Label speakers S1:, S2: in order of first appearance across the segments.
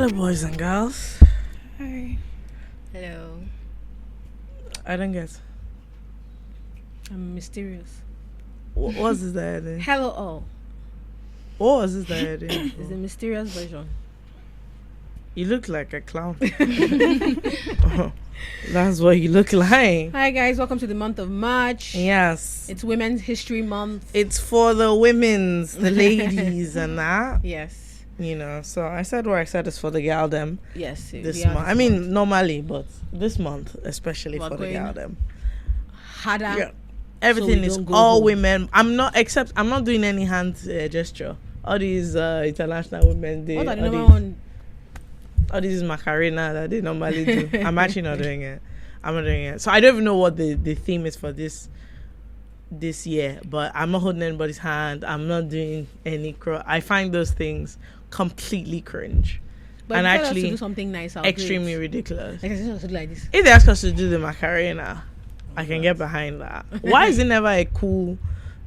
S1: Hello, boys and girls.
S2: Hi.
S3: Hello.
S1: I don't get.
S2: I'm mysterious.
S1: What's this that you're doing?
S2: Hello all.
S1: What was this that you're doing?
S2: It's the mysterious version.
S1: You look like a clown. That's what you look like.
S2: Hi guys, welcome to the month of March.
S1: Yes.
S2: It's Women's History Month.
S1: It's for the women's, the ladies and that.
S2: Yes.
S1: You know, so I said what I said is for the gal them
S2: Yes.
S1: this month. I mean, normally, but this month, especially
S2: We're
S1: for the
S2: going
S1: gal them.
S2: Harder.
S1: Yeah. Everything
S2: we
S1: is
S2: don't go
S1: all
S2: home.
S1: women. I'm not doing any hand gesture. All these international women,
S2: What are the number one?
S1: all these Macarena that they normally do. I'm actually not doing it. I'm not doing it. So I don't even know what the theme is for this year, but I'm not holding anybody's hand. I'm not doing any I find those things completely cringe.
S2: But
S1: and
S2: tell us
S1: actually
S2: to do something nice.
S1: extremely ridiculous.
S2: Like I said, to do like this.
S1: If they ask us to do the Macarena, I can get behind that. Why is it never a cool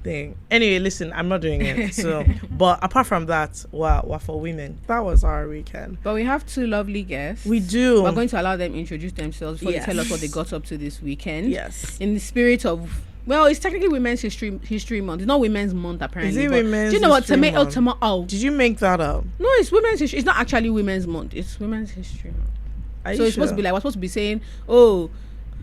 S1: thing? Anyway, listen, I'm not doing it. So, but apart from that, we're for women. That was our weekend.
S2: But we have two lovely guests.
S1: We do.
S2: We're going to allow them introduce themselves before
S1: Yes.
S2: they tell us what they got up to this weekend.
S1: Yes.
S2: In the spirit of, well, it's technically Women's History Month. It's not Women's Month apparently.
S1: Is it
S2: but
S1: Women's
S2: do you know what?
S1: History Month?
S2: Tomato.
S1: Did you make that up?
S2: No, it's Women's History. It's not actually Women's Month. It's Women's History Month.
S1: Are
S2: So
S1: you
S2: it's supposed
S1: sure?
S2: to be like, we're supposed to be saying, oh,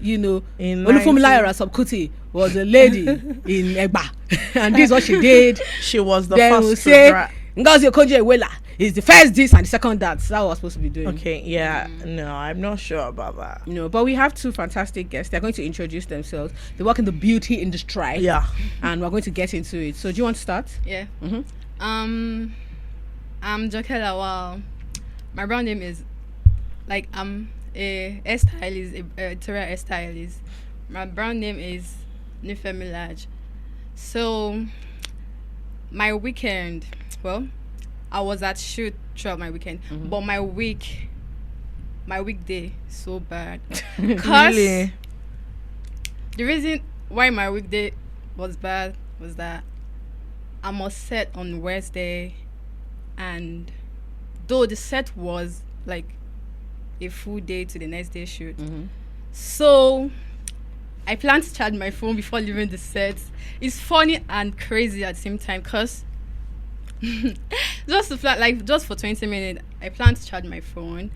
S2: you know,
S1: In
S2: Olufumila Rasopkuti was a lady in Egba, and this is what she did.
S1: She was the
S2: Then we'll
S1: first to
S2: say
S1: dra-
S2: Ngozi Okonjo-Iweala is the first this and the second that. That's what we're supposed to be doing.
S1: Okay, yeah, no, I'm not sure about that.
S2: You know, but we have two fantastic guests. They're going to introduce themselves. They work in the beauty industry.
S1: Yeah.
S2: And we're going to get into it. So do you want to start?
S3: Yeah.
S2: Mm-hmm.
S3: I'm Jola. Wow. My brand name is I'm a hairstylist, a editorial hairstylist. My brand name is Nifemilaj. So my weekend, well, I was at shoot throughout my weekend, but my weekday so bad. Cause
S1: Really?
S3: the reason why my weekday was bad was that I'm on set on Wednesday, and though the set was like a full day to the next day shoot, so I plan to charge my phone before leaving the set. It's funny and crazy at the same time, cause just for 20 minutes, I plan to charge my phone,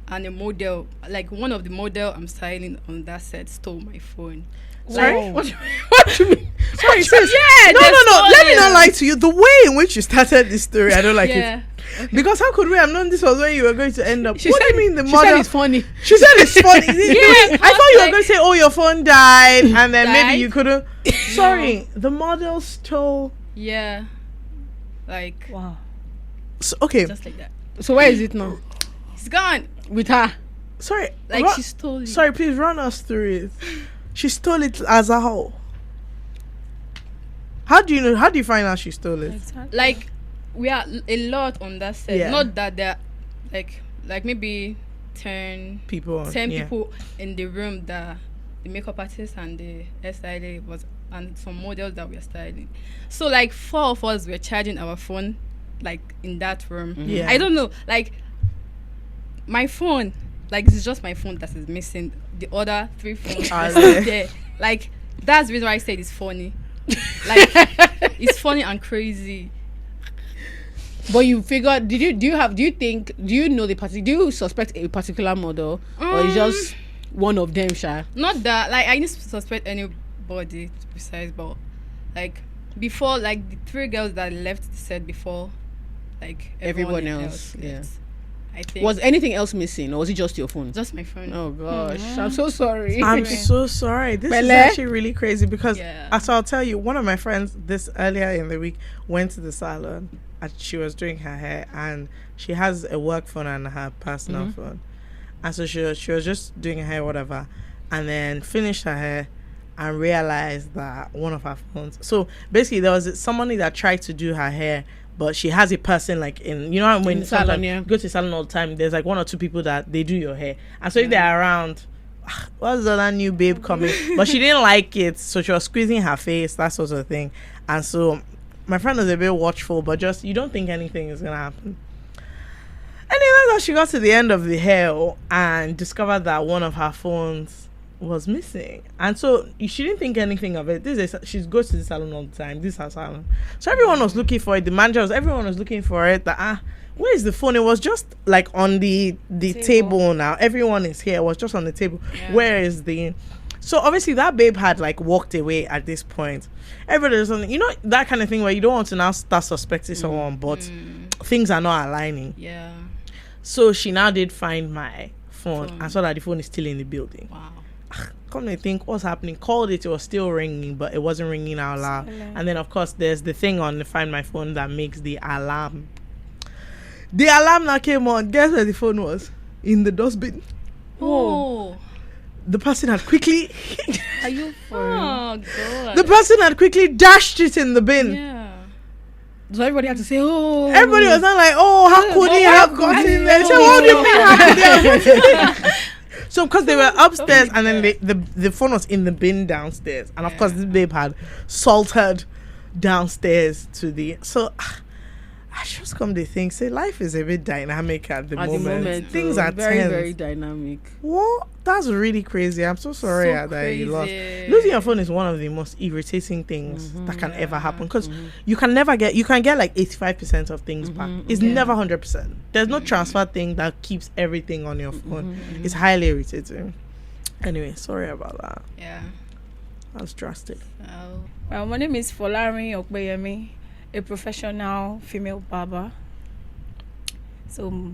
S3: and a model, like one of the model I'm styling on that set, stole my phone.
S1: Sorry?
S2: Whoa.
S1: What do you mean? Sorry, sis.
S3: Yeah,
S1: No.
S3: they
S1: Let me
S3: stole
S1: not
S3: it.
S1: lie to you. The way in which you started this story, I don't like
S3: Yeah.
S1: it. Because how could we have known this was where you were going to end up?
S2: She
S1: What do
S2: said-
S1: you mean the
S2: She
S1: mother?
S2: said it's funny.
S1: She said it's funny.
S3: Yeah,
S1: I thought you were
S3: like-
S1: going to say, "Oh, your phone died," and then maybe
S3: Died?
S1: you couldn't. Sorry, the model stole.
S3: Yeah, like
S2: Wow.
S1: So, okay,
S3: just like that.
S2: So where is it now?
S3: It's gone.
S2: With her.
S1: sorry.
S3: Like
S1: Ru-
S3: she stole it.
S1: Sorry, please run us through it. She stole it as a whole. How do you know? How do you find out she stole it?
S3: Like we are a lot on that set.
S1: Yeah.
S3: Not that there, like maybe 10
S1: People. Yeah.
S3: people in the room, that the makeup artist and the hairstylist was, and some models that we are styling. So like 4 of us were charging our phone, like in that room.
S1: Yeah.
S3: I don't know, like my phone, like it's just my phone that is missing. The other 3 phones
S1: Are
S3: are still
S1: there?
S3: there. Like that's the reason why I said it's funny. Like it's funny and crazy.
S2: But you figured, do you know do you suspect a particular model, or it's just one of them, Sha?
S3: Not that, like I didn't suspect anybody to be precise, but like before, like the 3 girls that left the set before, like
S2: Everyone else,
S3: left, I think
S2: Was anything else missing, or was it just your phone?
S3: just my phone.
S2: Oh gosh, I'm so sorry.
S1: I'm so sorry. This is
S2: Bele?
S1: actually really crazy because,
S3: Yeah.
S1: so I'll tell you, one of my friends this earlier in the week went to the salon and she was doing her hair, and she has a work phone and her personal phone, and so she was just doing her hair, whatever, and then finished her hair and realized that one of her phones. So basically, there was somebody that tried to do her hair, but she has a person like when
S2: In the salon,
S1: sometimes
S2: yeah.
S1: you go to the salon all the time, there's like 1 or 2 people that they do your hair, and so if they're around, what's the other new babe coming? But she didn't like it, so she was squeezing her face, that sort of thing. And so my friend was a bit watchful, but just you don't think anything is gonna happen. Anyway, that she got to the end of the hair and discovered that one of her phones was missing, and so she didn't think anything of it. She goes to the salon all the time. This is her salon, so everyone was looking for it. The manager everyone was looking for it. Where is the phone? It was just like on the table now. Everyone is here. It was just on the table. Yeah. Where is the? So obviously that babe had like walked away at this point. Everybody was on, that kind of thing where you don't want to now start suspecting someone, but things are not aligning.
S3: Yeah.
S1: So she now did find my phone and saw that the phone is still in the building.
S3: Wow.
S1: Come to think, what's happening? Called it was still ringing, but it wasn't ringing out loud. And then of course there's the thing on the Find My Phone that makes the alarm. The alarm now came on. Guess where the phone was? In the dustbin.
S3: Oh.
S1: The person had quickly
S2: Are you for
S3: God.
S1: The person had quickly dashed it in the bin.
S3: Yeah.
S2: So everybody had to say, oh.
S1: Everybody was not like, oh, how could he have gotten there? So what do you mean? How could he have gotten there? So because they were upstairs and then the phone was in the bin downstairs, and of course this babe had salted downstairs to the I just come to think, say life is a bit dynamic at the moment. Things are
S2: very,
S1: tense.
S2: very dynamic.
S1: What? That's really crazy. I'm so sorry that you lost. Losing your phone is one of the most irritating things that can ever happen, because you can get like 85% of things back. It's never 100%. There's no transfer thing that keeps everything on your phone. It's highly irritating. Anyway, sorry about that.
S3: Yeah.
S1: That's drastic.
S4: Well, my name is Opeyemi, a professional female barber. So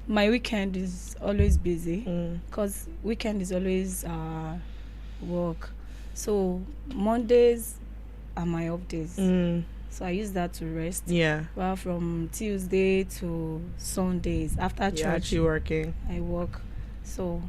S4: my weekend is always busy because weekend is always work. So Mondays are my off days. So I use that to rest. Yeah. Well, from Tuesday to Sundays after church,
S1: actually working.
S4: I work. So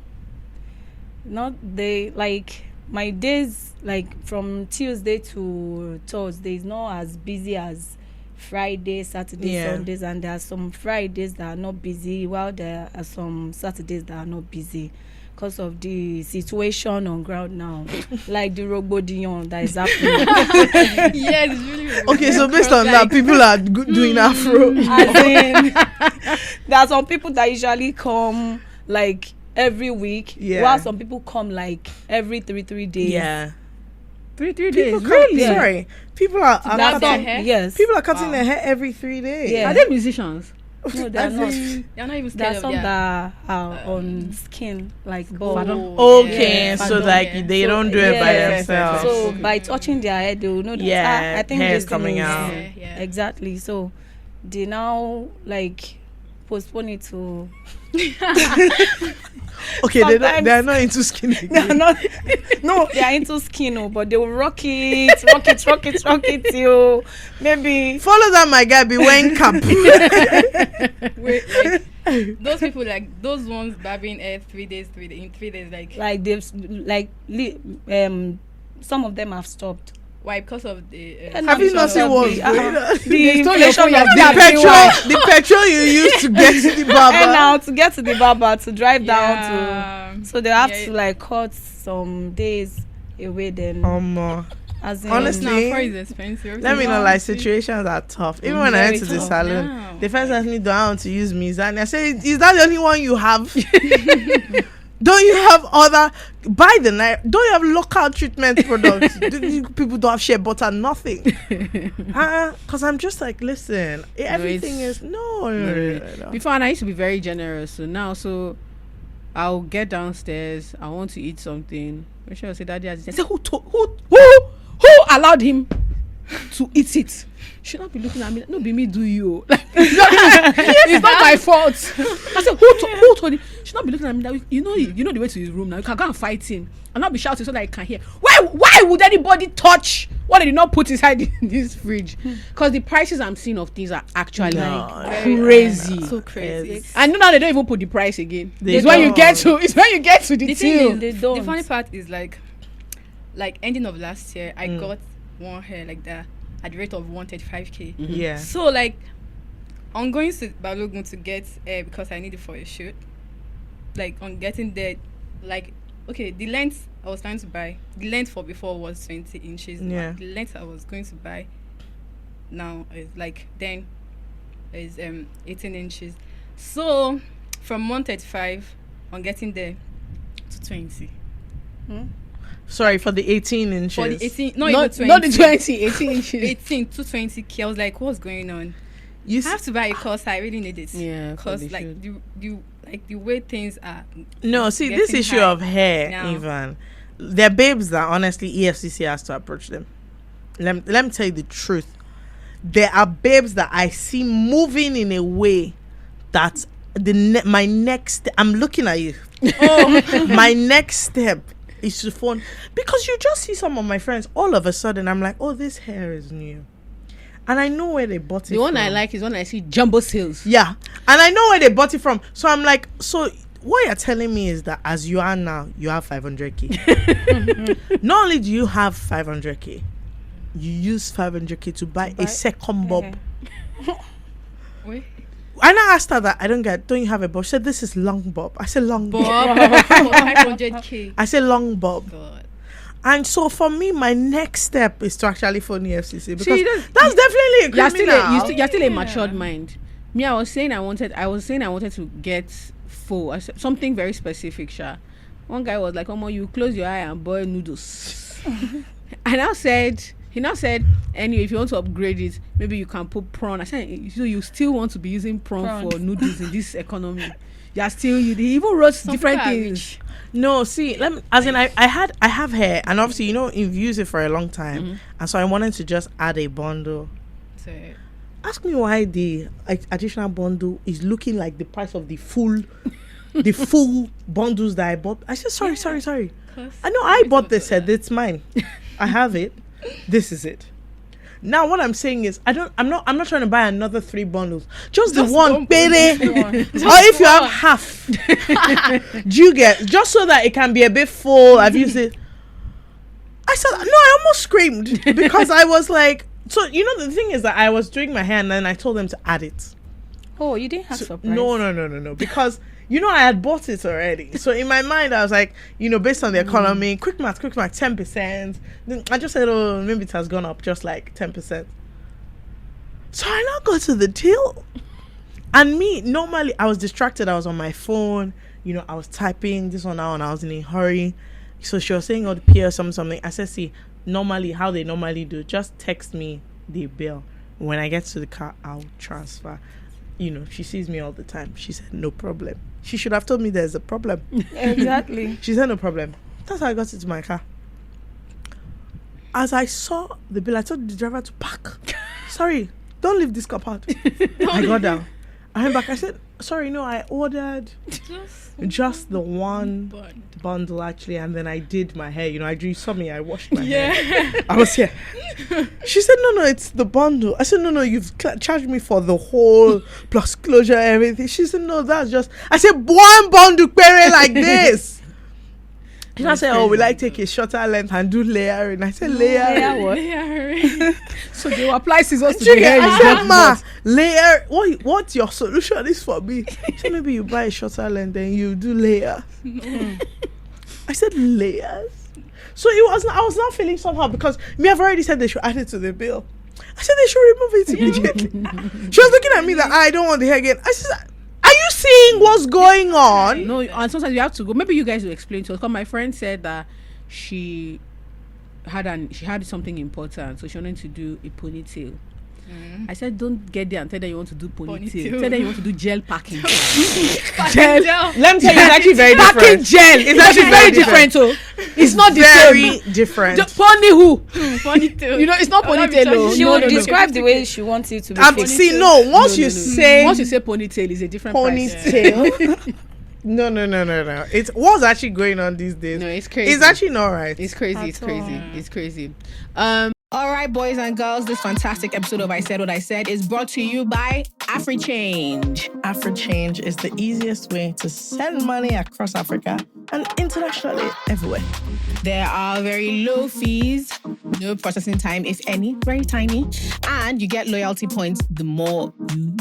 S4: my days, like from Tuesday to Thursday, is not as busy as Friday, Saturday, Sundays, and there are some Fridays that are not busy, while there are some Saturdays that are not busy because of the situation on ground now, like the Rogbodion that is happening.
S3: Yeah, it's really
S1: okay. So based on that, people are doing Afro.
S4: As in, there are some people that usually come like every week, while some people come like every 3 days.
S2: Yeah. 3 days.
S1: Really? Sorry. People are
S3: cutting their hair?
S4: Yes.
S1: People are cutting their hair every 3 days.
S4: Yeah.
S2: Are they musicians?
S4: No, they are not.
S3: They're not even
S4: There are
S3: scared
S4: some
S3: of
S4: that are on skin, like bald.
S1: Okay, so like they don't do it by themselves.
S4: So by touching their hair, they will know that I think
S1: hair
S4: this
S1: is coming
S4: thing
S1: out.
S4: Exactly. So they now like postpone it to.
S1: Okay, they're not into skin again.
S4: They're not. No, they are into skin, but they will rock it till maybe.
S1: Follow that, my guy. Be wearing cap.
S3: Wait, like, those people, like those ones barbing hair 3 days, in 3 days,
S4: like they've some of them have stopped.
S3: Why? Because of the.
S1: Have you not seen what's going on?
S4: The
S1: petrol you use to get to the barber.
S4: And now to get to the barber, to drive down to. So they have to like cut some days away then. As in,
S1: honestly,
S3: now is expensive.
S1: Let me know, like situations are tough. Even when I went to the salon, they first asked me, do I want to use Mizan? I said, is that the only one you have? Don't you have other buy the night? Don't you have local treatment products? People don't have shea butter, nothing. Because I'm just like, listen, everything is no.
S2: Before, and I used to be very generous. So I'll get downstairs. I want to eat something. Make sure I say, Daddy, I say, who allowed him to eat it? Should not be looking at me. No, be me, do you? It's not my fault. I said, who told him? Should not be looking at me. Like, you know the way to his room now. You can go and fight him and not be shouting so that he can hear. Why would anybody touch what they did not put inside this fridge? Because the prices I'm seeing of things are actually crazy.
S3: So crazy.
S2: And now they don't even put the price again. It's when you get to the till.
S3: The funny part is like ending of last year, I got one hair like that at the rate of 135k.
S1: Yeah.
S3: So like, I'm going to Balogun to get because I need it for a shoot. Like on getting there, like okay, the length I was trying to buy, the length for before was 20 inches.
S1: Yeah.
S3: The length I was going to buy now is like 18 inches. So from 135 on getting there to 20.
S1: Sorry, for the 18 inches.
S3: For the 18,
S2: Not
S3: even 20.
S2: the 20, 18 inches.
S3: 18 to 20K. I was like, what's going on?
S1: You
S3: I have to buy a course. I really need it.
S2: Yeah,
S3: Because
S2: probably
S3: like
S2: should.
S3: the way things are.
S1: No, see, this
S3: getting
S1: issue
S3: high
S1: of hair,
S3: now.
S1: even, they're babes that honestly EFCC has to approach them. Let me tell you the truth. There are babes that I see moving in a way that my next. I'm looking at you. Oh, my next step is to phone, because you just see some of my friends. All of a sudden, I'm like, oh, this hair is new, and I know where they bought it.
S2: The one
S1: from.
S2: I like is when I see jumbo sales.
S1: Yeah, and I know where they bought it from. So I'm like, so what you're telling me is that as you are now, you have 500K. Not only do you have 500K, you use 500K to buy a second bob.
S3: Wait.
S1: I now asked her that. I don't you have a bob? She said, this is long bob. I said, long bob.
S3: Bob, 500K.
S1: I said, long bob.
S3: God.
S1: And so for me, my next step is to actually phone the FCC, because
S2: See,
S1: that's definitely a criminal.
S2: You're still a matured mind. Me, I was saying I wanted to get full. I said something very specific, Sha. One guy was like, "Oh, you close your eye and boil noodles." He now said, anyway, if you want to upgrade it, maybe you can put prawn. I said, so you still want to be using prawn for noodles in this economy? They even wrote different things.
S1: No, see, I have hair, and obviously, you've used it for a long time, and so I wanted to just add a bundle.
S3: So,
S1: Ask me why the additional bundle is looking like the price of the full bundles that I bought. I said, sorry. I know I bought this set. It's mine. I have it. This is it. Now what I'm saying is I'm not trying to buy another 3 bundles. Just the one, baby. Or if you have half. Do you get? Just so that it can be a bit full. I've used it. I said no, I almost screamed, because I was like, so the thing is that I was doing my hair and then I told them to add it.
S4: Oh, you didn't have surprise?
S1: No, because I had bought it already. So in my mind, I was like, based on the economy, quick math, 10%. Then I just said, oh, maybe it has gone up just like 10%. So I now go to the till. And me, normally, I was distracted. I was on my phone. I was typing this one now and I was in a hurry. So she was saying, oh, the peer, something. I said, see, normally, how they normally do, just text me the bill. When I get to the car, I'll transfer. She sees me all the time. She said, no problem. She should have told me there's a problem.
S4: Exactly.
S1: She said, no problem. That's how I got into my car. As I saw the bill, I told the driver to park. Sorry, don't leave this car out. I got down. I went back. I said, sorry, no, I ordered just the one bundle, actually, and then I did my hair. You saw me, I washed my hair. I was here. She said, no, it's the bundle. I said, no, you've charged me for the whole plus closure, everything. She said, no, that's just. I said, one bundle query like this. She said, oh, will I take a shorter length and do layering? I said, layering.
S3: Layering.
S2: So they will apply scissors to the hair.
S1: I said, ma, layer. What your solution is for me? She said, maybe you buy a shorter length and you do layers. I said, layers. So I was not feeling somehow, because I've already said they should add it to the bill. I said they should remove it immediately. She was looking at me that I don't want the hair again. I said, are you seeing what's going on?
S2: No, and sometimes you have to go. Maybe you guys will explain to us. Because my friend said that she had something important, so she wanted to do a ponytail. I said, don't get there and tell them you want to do ponytail. Tell them you want to do gel packing.
S3: Gel.
S1: Let me tell you, it's actually very different.
S2: Packing gel. It's actually very different. So it's not the
S1: very
S2: same.
S1: different.
S2: Pony who?
S3: Ponytail.
S2: It's not ponytail.
S4: She will describe the way she wants it to be.
S1: See, no. Once you say
S2: ponytail, is a different
S1: ponytail.
S2: price.
S1: No. What's actually going on these days?
S2: No, it's crazy.
S1: It's actually not right.
S2: It's crazy. It's crazy. All right, boys and girls, this fantastic episode of I Said What I Said is brought to you by AfriChange.
S1: AfriChange is the easiest way to send money across Africa and internationally everywhere.
S2: There are very low fees, no processing time, if any, very tiny, and you get loyalty points the more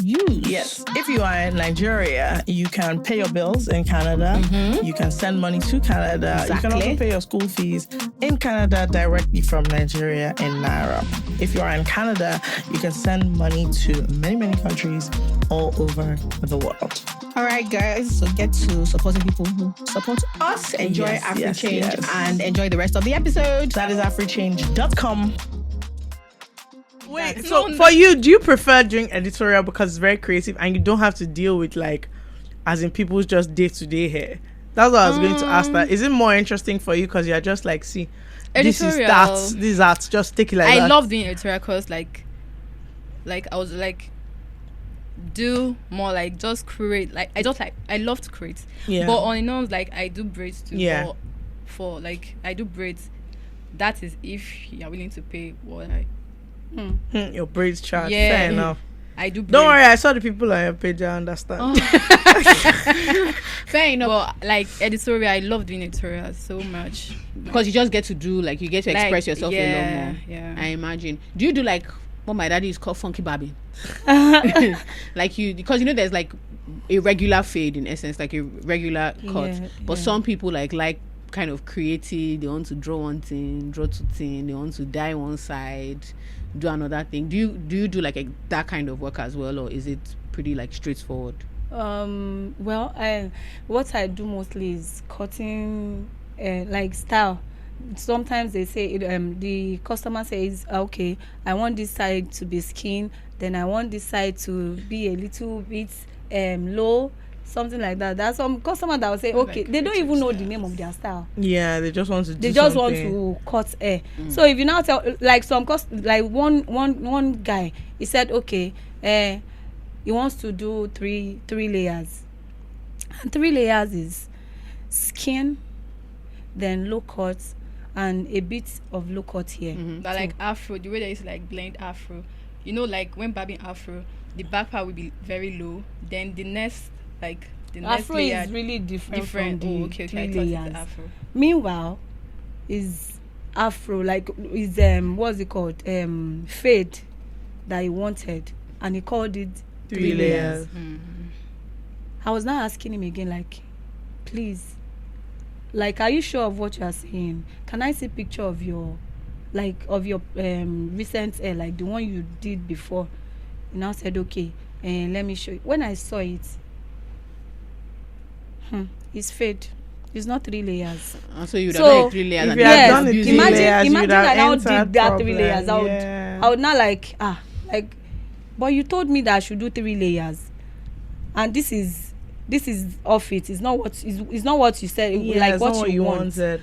S2: you use.
S1: Yes. If you are in Nigeria, you can pay your bills in Canada. You can send money to Canada. You can also pay your school fees in Canada directly from Nigeria in Naira. If you are in Canada, you can send money to many, many countries all over the world.
S2: All right, guys. So get to supporting people who support us. Enjoy AfriChange and enjoy the rest of the episode.
S1: That is africhange.com. Wait, so for you, do you prefer doing editorial because it's very creative and you don't have to deal with as in people's just day-to-day hair? That's what I was going to ask. That is it more interesting for you because you're just see,
S3: editorial.
S1: This is that. Just take it like that.
S3: I love doing editorial because I was do more just create. I love to create.
S1: Yeah.
S3: But on and on, I do braids too.
S1: Yeah.
S3: But for I do braids. That is if you're willing to pay what I.
S1: Your braids charge.
S3: Yeah.
S1: Fair enough.
S3: I do braids.
S1: Don't worry, I saw the people on your page. I understand.
S3: Oh. Fair enough. But editorial, I love doing editorial so much
S2: because you just get to do you get to express yourself a lot more.
S3: Yeah.
S2: I imagine. Do you do what my daddy is called funky barbing? Because there's a regular fade in essence, a regular cut. But some people like kind of creative. They want to draw one thing, draw two things. They want to dye one side, do another thing. Do you do that kind of work as well, or is it pretty straightforward?
S4: Well, what I do mostly is cutting, style. Sometimes they say the customer says, okay, I want this side to be skin, then I want this side to be a little bit low, something like that. There's some customer that will say, okay, they don't even know the name of their style.
S1: Yeah, they just want to do
S4: They just
S1: something.
S4: want to cut hair. So if you now tell one guy, he said, okay, he wants to do three layers. And 3 layers is skin, then low cut, and a bit of low cut here.
S3: But afro, the way they used to blend afro, when barbing afro, the back part will be very low. Then the next
S4: afro
S3: layer
S4: is really different from the
S3: okay.
S4: 3
S3: I thought
S4: layers.
S3: it's afro.
S4: Meanwhile, is afro is what's it called? Fade that he wanted, and he called it 3 layers. I was now asking him again, please, are you sure of what you are saying? Can I see a picture of your recent hair, the one you did before? He now said, okay, let me show you. When I saw it, it's fade. It's not 3 layers.
S2: So you would have done 3 layers.
S1: If you had done the 3 layers,
S4: imagine I now did that
S1: problem.
S4: 3 layers. I would not but you told me that I should do 3 layers, and this is off it. It's not what you said. What you wanted.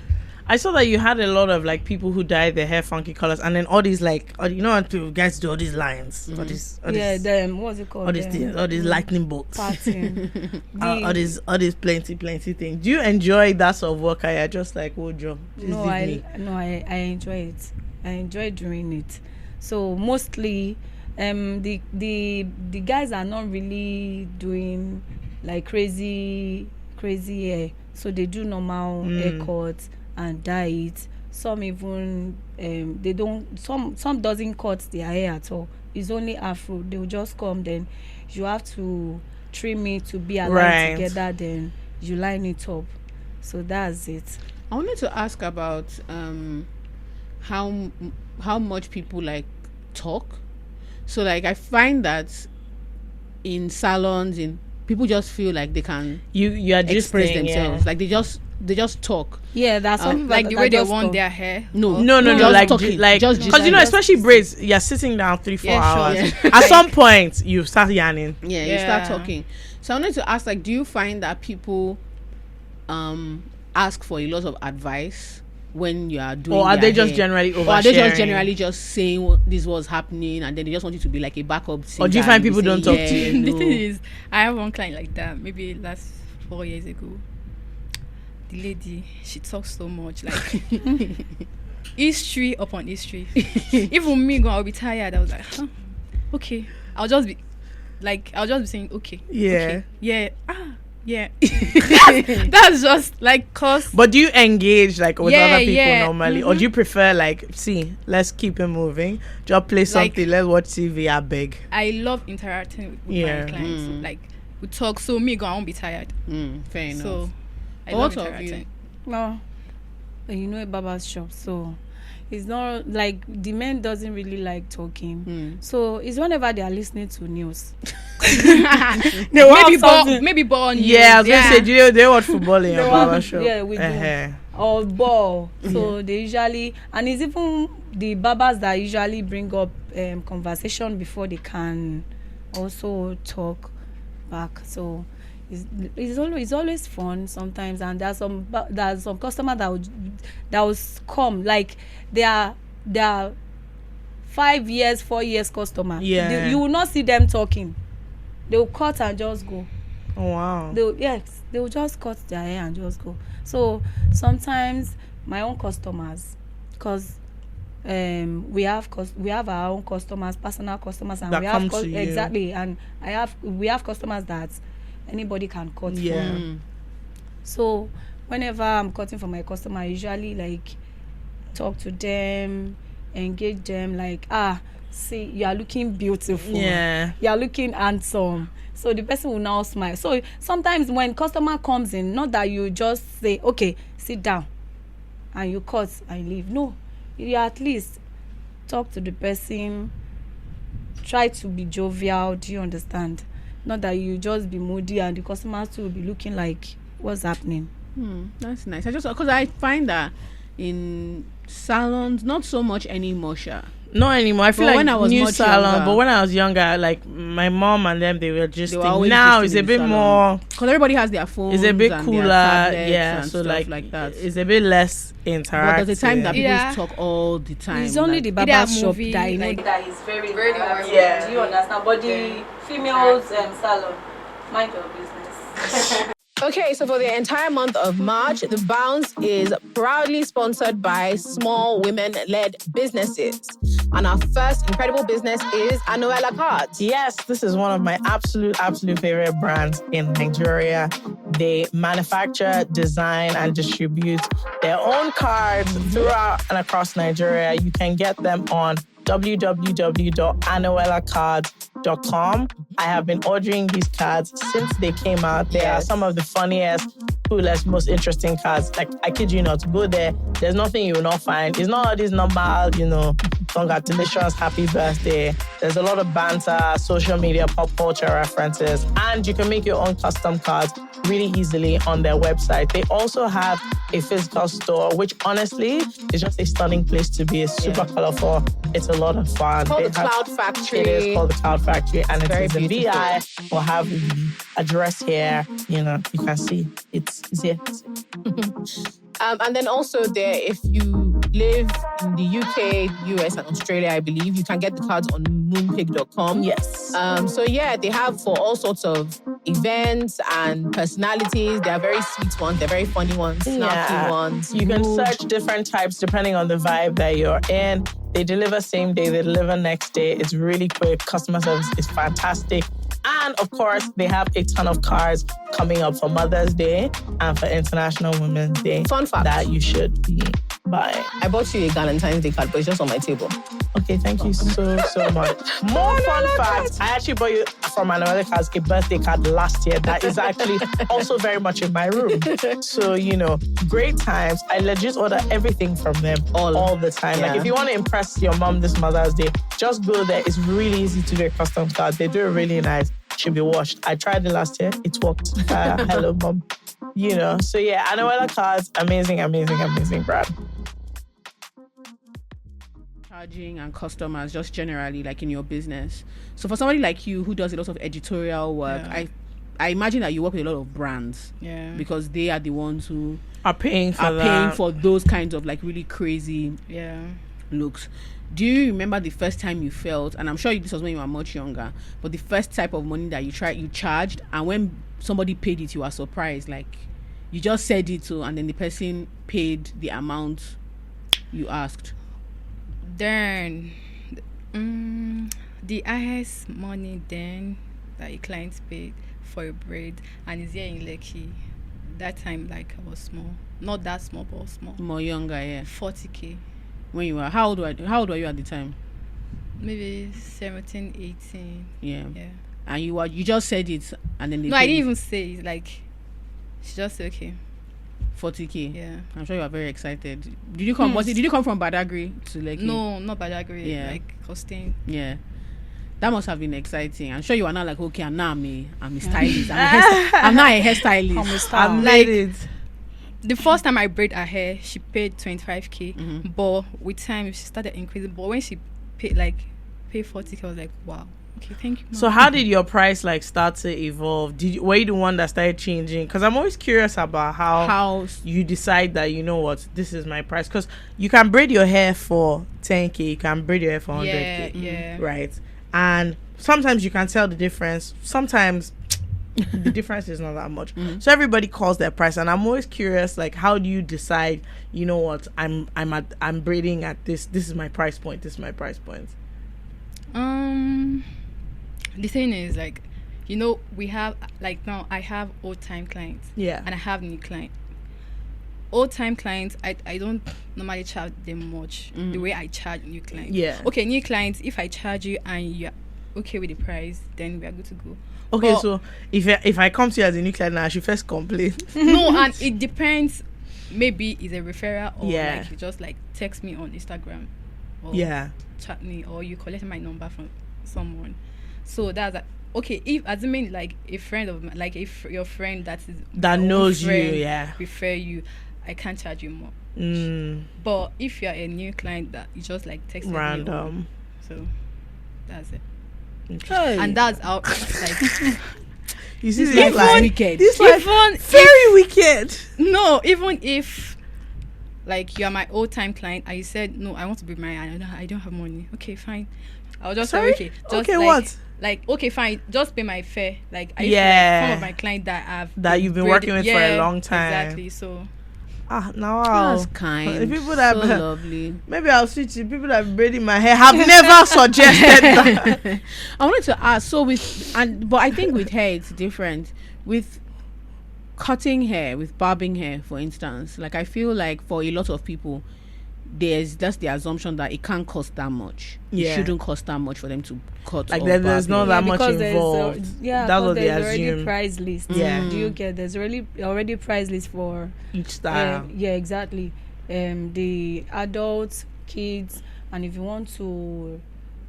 S1: I saw that you had a lot of like people who dye their hair funky colors, and then all these like, you know, how guys do all these lines, all these,
S4: what's it called?
S1: All these things, all these lightning bolts, all these plenty things. Do you enjoy that sort of work? I just like, oh, Joe,
S4: I enjoy it. I enjoy doing it. So mostly, the guys are not really doing like crazy hair, so they do normal haircuts and dye it. Some even they don't, some doesn't cut their hair at all. It's only afro. They'll just come, then you have to trim it to be aligned together, then you line it up. So that's it.
S2: I wanted to ask about how much people like talk. So like I find that in salons, people just feel like they can
S1: you are just
S2: express themselves. Like they just talk.
S4: Yeah, that's something
S3: like the way they want their hair.
S1: No,
S2: like
S1: talking,
S2: just
S1: because you know, especially braids, you're sitting down 3-4 hours. At some point, you start yarning.
S2: Yeah, you start talking. So I wanted to ask, like, do you find that people ask for a lot of advice when you are doing,
S1: or are they
S2: hair?
S1: just generally oversharing?
S2: Or are they just generally just saying this was happening, and then they just want you to be like a backup singer?
S1: Or do you find people don't talk to you?
S3: The thing is, I have one client like that. Maybe last 4 years ago. The lady, she talks so much, like history upon history. Even me, I'll be tired. I was like, okay. I'll just be saying, okay.
S1: Yeah.
S3: Okay, yeah. Yeah. That's just like cause.
S1: But do you engage like with
S3: Yeah,
S1: other people
S3: yeah.
S1: normally, or do you prefer like, see, let's keep it moving, just play something, let's watch TV? I beg.
S3: I love interacting with
S1: Yeah.
S3: my clients. So, like we talk, so me go, I won't be tired.
S2: Fair enough.
S3: So I
S2: But
S3: love
S2: what of
S3: interacting.
S2: you?
S4: No, you know a barber's shop, so it's not like the men doesn't really like talking. So it's whenever they are listening to news.
S3: Maybe ball news.
S1: Yeah, I was gonna say, do you they watch football in your barber shop?
S4: Yeah, we do. Or ball. So they usually, and it's even the barbers that usually bring up conversation before they can also talk back. So it's always fun sometimes, and there's some customer that will come, like they are 5 years, 4 years customer.
S1: Yeah.
S4: You will not see them talking. They will cut and just go.
S1: Oh wow.
S4: They will just cut their hair and just go. So sometimes my own customers, because we have our own customers, personal customers, and
S1: that
S4: we
S1: come
S4: have
S1: to you.
S4: exactly, and we have customers that anybody can cut for. So whenever I'm cutting for my customer, I usually like talk to them, engage them, like, see, you are looking beautiful.
S1: Yeah.
S4: You are looking handsome. So the person will now smile. So sometimes when customer comes in, not that you just say, okay, sit down, and you cut and leave. No, you at least talk to the person, try to be jovial. Do you understand? Not that you just be moody and the customers too will be looking like, what's happening?
S2: That's nice. I just because I find that in salons, not so much anymore, Sha.
S1: Not anymore. I feel
S2: But
S1: like
S2: when I was
S1: new
S2: much
S1: salon,
S2: younger-
S1: but when I was younger, like my mom and them, they were just
S2: They were always
S1: now
S2: gisting
S1: it's a
S2: in
S1: bit
S2: salon.
S1: more.
S2: Because everybody has their phones.
S1: It's a bit
S2: and
S1: cooler,
S2: their tablets
S1: yeah.
S2: and
S1: So
S2: stuff
S1: like
S2: that.
S1: it's a bit less interactive.
S2: But there's a time that people
S3: Yeah.
S2: talk all the time.
S4: It's only
S2: like,
S4: the
S3: Either
S4: barber shop
S3: movie,
S4: that you know
S3: like-
S4: that is very
S3: Very
S4: interactive.
S1: Yeah.
S4: Do you understand? But the females salon, mind your business.
S5: Okay, so for the entire month of March, The Bounce is proudly sponsored by small women-led businesses. And our first incredible business is Anuela Cards.
S1: Yes, this is one of my absolute favorite brands in Nigeria. They manufacture, design, and distribute their own cards throughout and across Nigeria. You can get them on www.anuelacards.com. I have been ordering these cards since they came out. They are some of the funniest, coolest, most interesting cards. Like, I kid you not, go there. There's nothing you will not find. It's not all this normal, congratulations, happy birthday. There's a lot of banter, social media, pop culture references, and you can make your own custom cards really easily on their website. They also have a physical store, which honestly is just a stunning place to be. It's super colorful. It's a lot of fun.
S5: It's called the Cloud Factory.
S1: It is called the Cloud Factory, and it
S5: very
S1: is in
S5: beautiful.
S1: VI. We'll have the address here. You can see it's here.
S5: And then also there, if you live in the UK, US, and Australia, I believe, you can get the cards on moonpig.com.
S1: Yes.
S5: So yeah, they have for all sorts of events and personalities. They are very sweet ones. They're very funny ones, snappy ones.
S1: You can
S5: rude.
S1: search different types depending on the vibe that you're in. They deliver same day, they deliver next day. It's really quick. Customer service is fantastic. And of course, they have a ton of cards coming up for Mother's Day and for International Women's Day.
S5: Fun fact.
S1: That you should be buying.
S5: I bought you a Valentine's Day card, but it's just on my table.
S1: Okay, thank you so much. More fun facts. I actually bought you from Anuela Cards a birthday card last year. That is actually also very much in my room. So, great times. I legit order everything from them all the time.
S5: Yeah.
S1: Like, if you want to impress your mom this Mother's Day, just go there. It's really easy to do a custom card. They do it really nice. Should be washed. I tried it last year. It worked. Hello, mom. So yeah, Anuela Cards, amazing brand.
S2: Charging and customers, just generally, like in your business. So for somebody like you who does a lot of editorial work, I imagine that you work with a lot of brands.
S3: Yeah.
S2: Because they are the ones who
S1: Are paying
S2: paying for those kinds of like really crazy
S3: Yeah.
S2: looks. Do you remember the first time you felt, and I'm sure this was when you were much younger, but the first type of money that you charged, and when somebody paid it, you were surprised, like you just said it to, and then the person paid the amount you asked?
S3: Then, the highest money then that a client paid for a braid, and it's here in Lekki. That time, like, I was small, not that small, but small.
S2: More younger, yeah.
S3: 40K.
S2: When you were, how old were you at the time?
S3: Maybe 17, 18.
S2: Yeah.
S3: Yeah.
S2: And you just said it, and then they
S3: No, I
S2: paid
S3: didn't
S2: you
S3: even say it. Like, she just said, okay.
S2: 40K.
S3: Yeah.
S2: I'm sure you are very excited. Did you come? Did you come from Badagry to Lekki?
S3: No, not Badagry.
S2: Yeah.
S3: Like, Costain.
S2: Yeah. That must have been exciting. I'm sure you are not like, okay, I'm a stylist. I'm not a hairstylist.
S4: I'm a star.
S1: I'm
S3: Like,
S1: it.
S3: The first time I braid her hair, she paid 25K.
S2: Mhm.
S3: But with time, she started increasing. But when she paid 40K, I was like, wow. Okay, thank you, Mom.
S1: So how did your price like start to evolve? Were you the one that started changing? Because I'm always curious about how you decide that, you know what, this is my price. Because you can braid your hair for 10K, you can braid your hair for 100K,
S3: Yeah.
S1: right? And sometimes you can tell the difference. Sometimes the difference is not that much. So everybody calls their price, and I'm always curious, like, how do you decide, you know what, I'm braiding at this is my price point, this is my price point.
S3: The thing is, like, you know, we have, like, now I have old time clients.
S1: Yeah.
S3: And I have new clients. Old time clients, I don't normally charge them much the way I charge new clients.
S1: Yeah.
S3: Okay, new clients, if I charge you and you're okay with the price, then we are good to go.
S1: Okay,
S3: But-
S1: so if I come to you as a new client now, I should first complain.
S3: No, and it depends. Maybe it's a referral, or
S1: Yeah.
S3: like you just like text me on Instagram, or
S1: Yeah.
S3: chat me, or you collect my number from someone. So that's okay. If assuming like a friend of mine, like if your friend that my own
S1: knows you,
S3: friend
S1: yeah.
S3: refer you, I can't charge you more.
S1: Mm,
S3: But if you're a new client that you just like text me,
S1: random.
S3: so that's it.
S1: Interesting.
S3: And that's how like
S1: You see,
S2: This
S1: this
S2: life
S1: life,
S2: is wicked.
S1: this life
S3: even
S1: very wicked.
S3: no, even if like you are my old time client and you said no, I want to be my I don't have money. Okay, fine. I'll just
S1: Sorry?
S3: say okay. Just
S1: Okay,
S3: like,
S1: what?
S3: Like okay, fine. Just pay my fare. Like I
S1: Yeah.
S3: some of my clients
S1: That you've been working with for a long time.
S3: Exactly. So
S1: Now
S2: That's kind.
S1: the people that
S2: so lovely.
S1: maybe I'll switch to people that have braiding my hair have never suggested that.
S2: I wanted to ask. So but I think with hair it's different. With cutting hair, with barbing hair, for instance, like I feel like for a lot of people, that's the assumption that it can't cost that much.
S1: Yeah.
S2: It shouldn't cost that much for them to cut.
S1: Like
S2: or
S1: there's
S2: barb
S1: not
S2: hair.
S1: that much
S4: because
S1: involved.
S4: That's
S1: That's what they
S4: there's already
S1: assume.
S4: price list.
S1: Yeah.
S4: Do you get? There's already price list for
S1: Each style.
S4: yeah, exactly. The adults, kids, and if you want to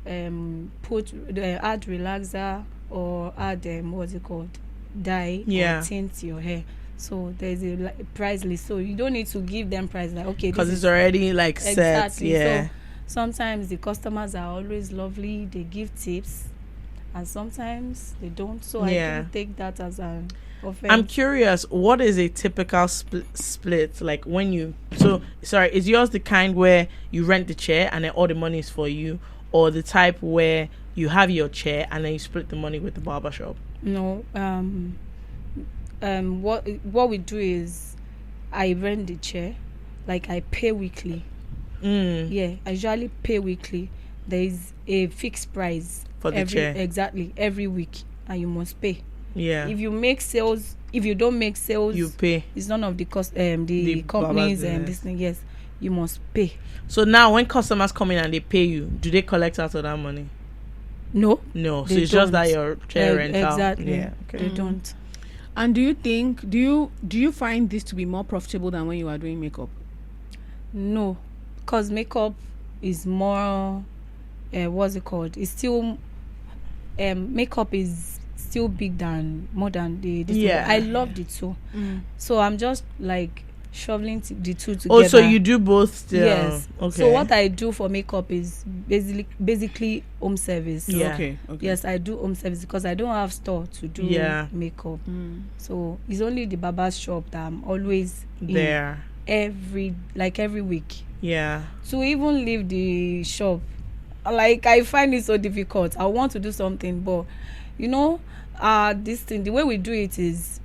S4: add relaxer or add what's it called, dye
S1: Yeah.
S4: or tint your hair. So there's a price list. So you don't need to give them price like okay.
S1: Because
S4: this
S1: it's
S4: is
S1: already like set.
S4: exactly.
S1: Yeah.
S4: So sometimes the customers are always lovely. They give tips, and sometimes they don't. So I
S1: Yeah.
S4: don't take that as an offense.
S1: I'm curious, what is a typical split? Like when you is yours the kind where you rent the chair and then all the money is for you, or the type where you have your chair and then you split the money with the barber shop?
S4: No. What we do is I rent the chair, like I pay weekly. Yeah, I usually pay weekly. There is a fixed price
S1: For the chair.
S4: exactly every week, and you must pay.
S1: Yeah.
S4: If you make sales, if you don't make sales,
S1: You pay.
S4: it's none of the
S1: The
S4: companies
S1: barbers,
S4: and
S1: yes.
S4: this thing. Yes, you must pay.
S1: So now when customers come in and they pay you, do they collect out of that money?
S4: No,
S1: No. So
S4: They
S1: it's just that
S4: don't.
S1: your chair rental.
S4: exactly.
S1: Yeah. Okay.
S4: They don't.
S2: And do you find this to be more profitable than when you are doing makeup?
S4: No, because makeup is more. What's it called? It's still. Makeup is still more than the. This thing.
S1: Yeah.
S4: I love the two. So I'm just like shoveling the two together.
S1: Oh, so you do both still?
S4: Yes.
S1: Okay.
S4: So what I do for makeup is basically home service.
S1: Yeah.
S2: Okay.
S4: Yes, I do home service because I don't have store to do makeup. So it's only the barber's shop that I'm always in
S1: there.
S4: every week.
S1: Yeah.
S4: To even leave the shop, like I find it so difficult. I want to do something, but this thing, the way we do it is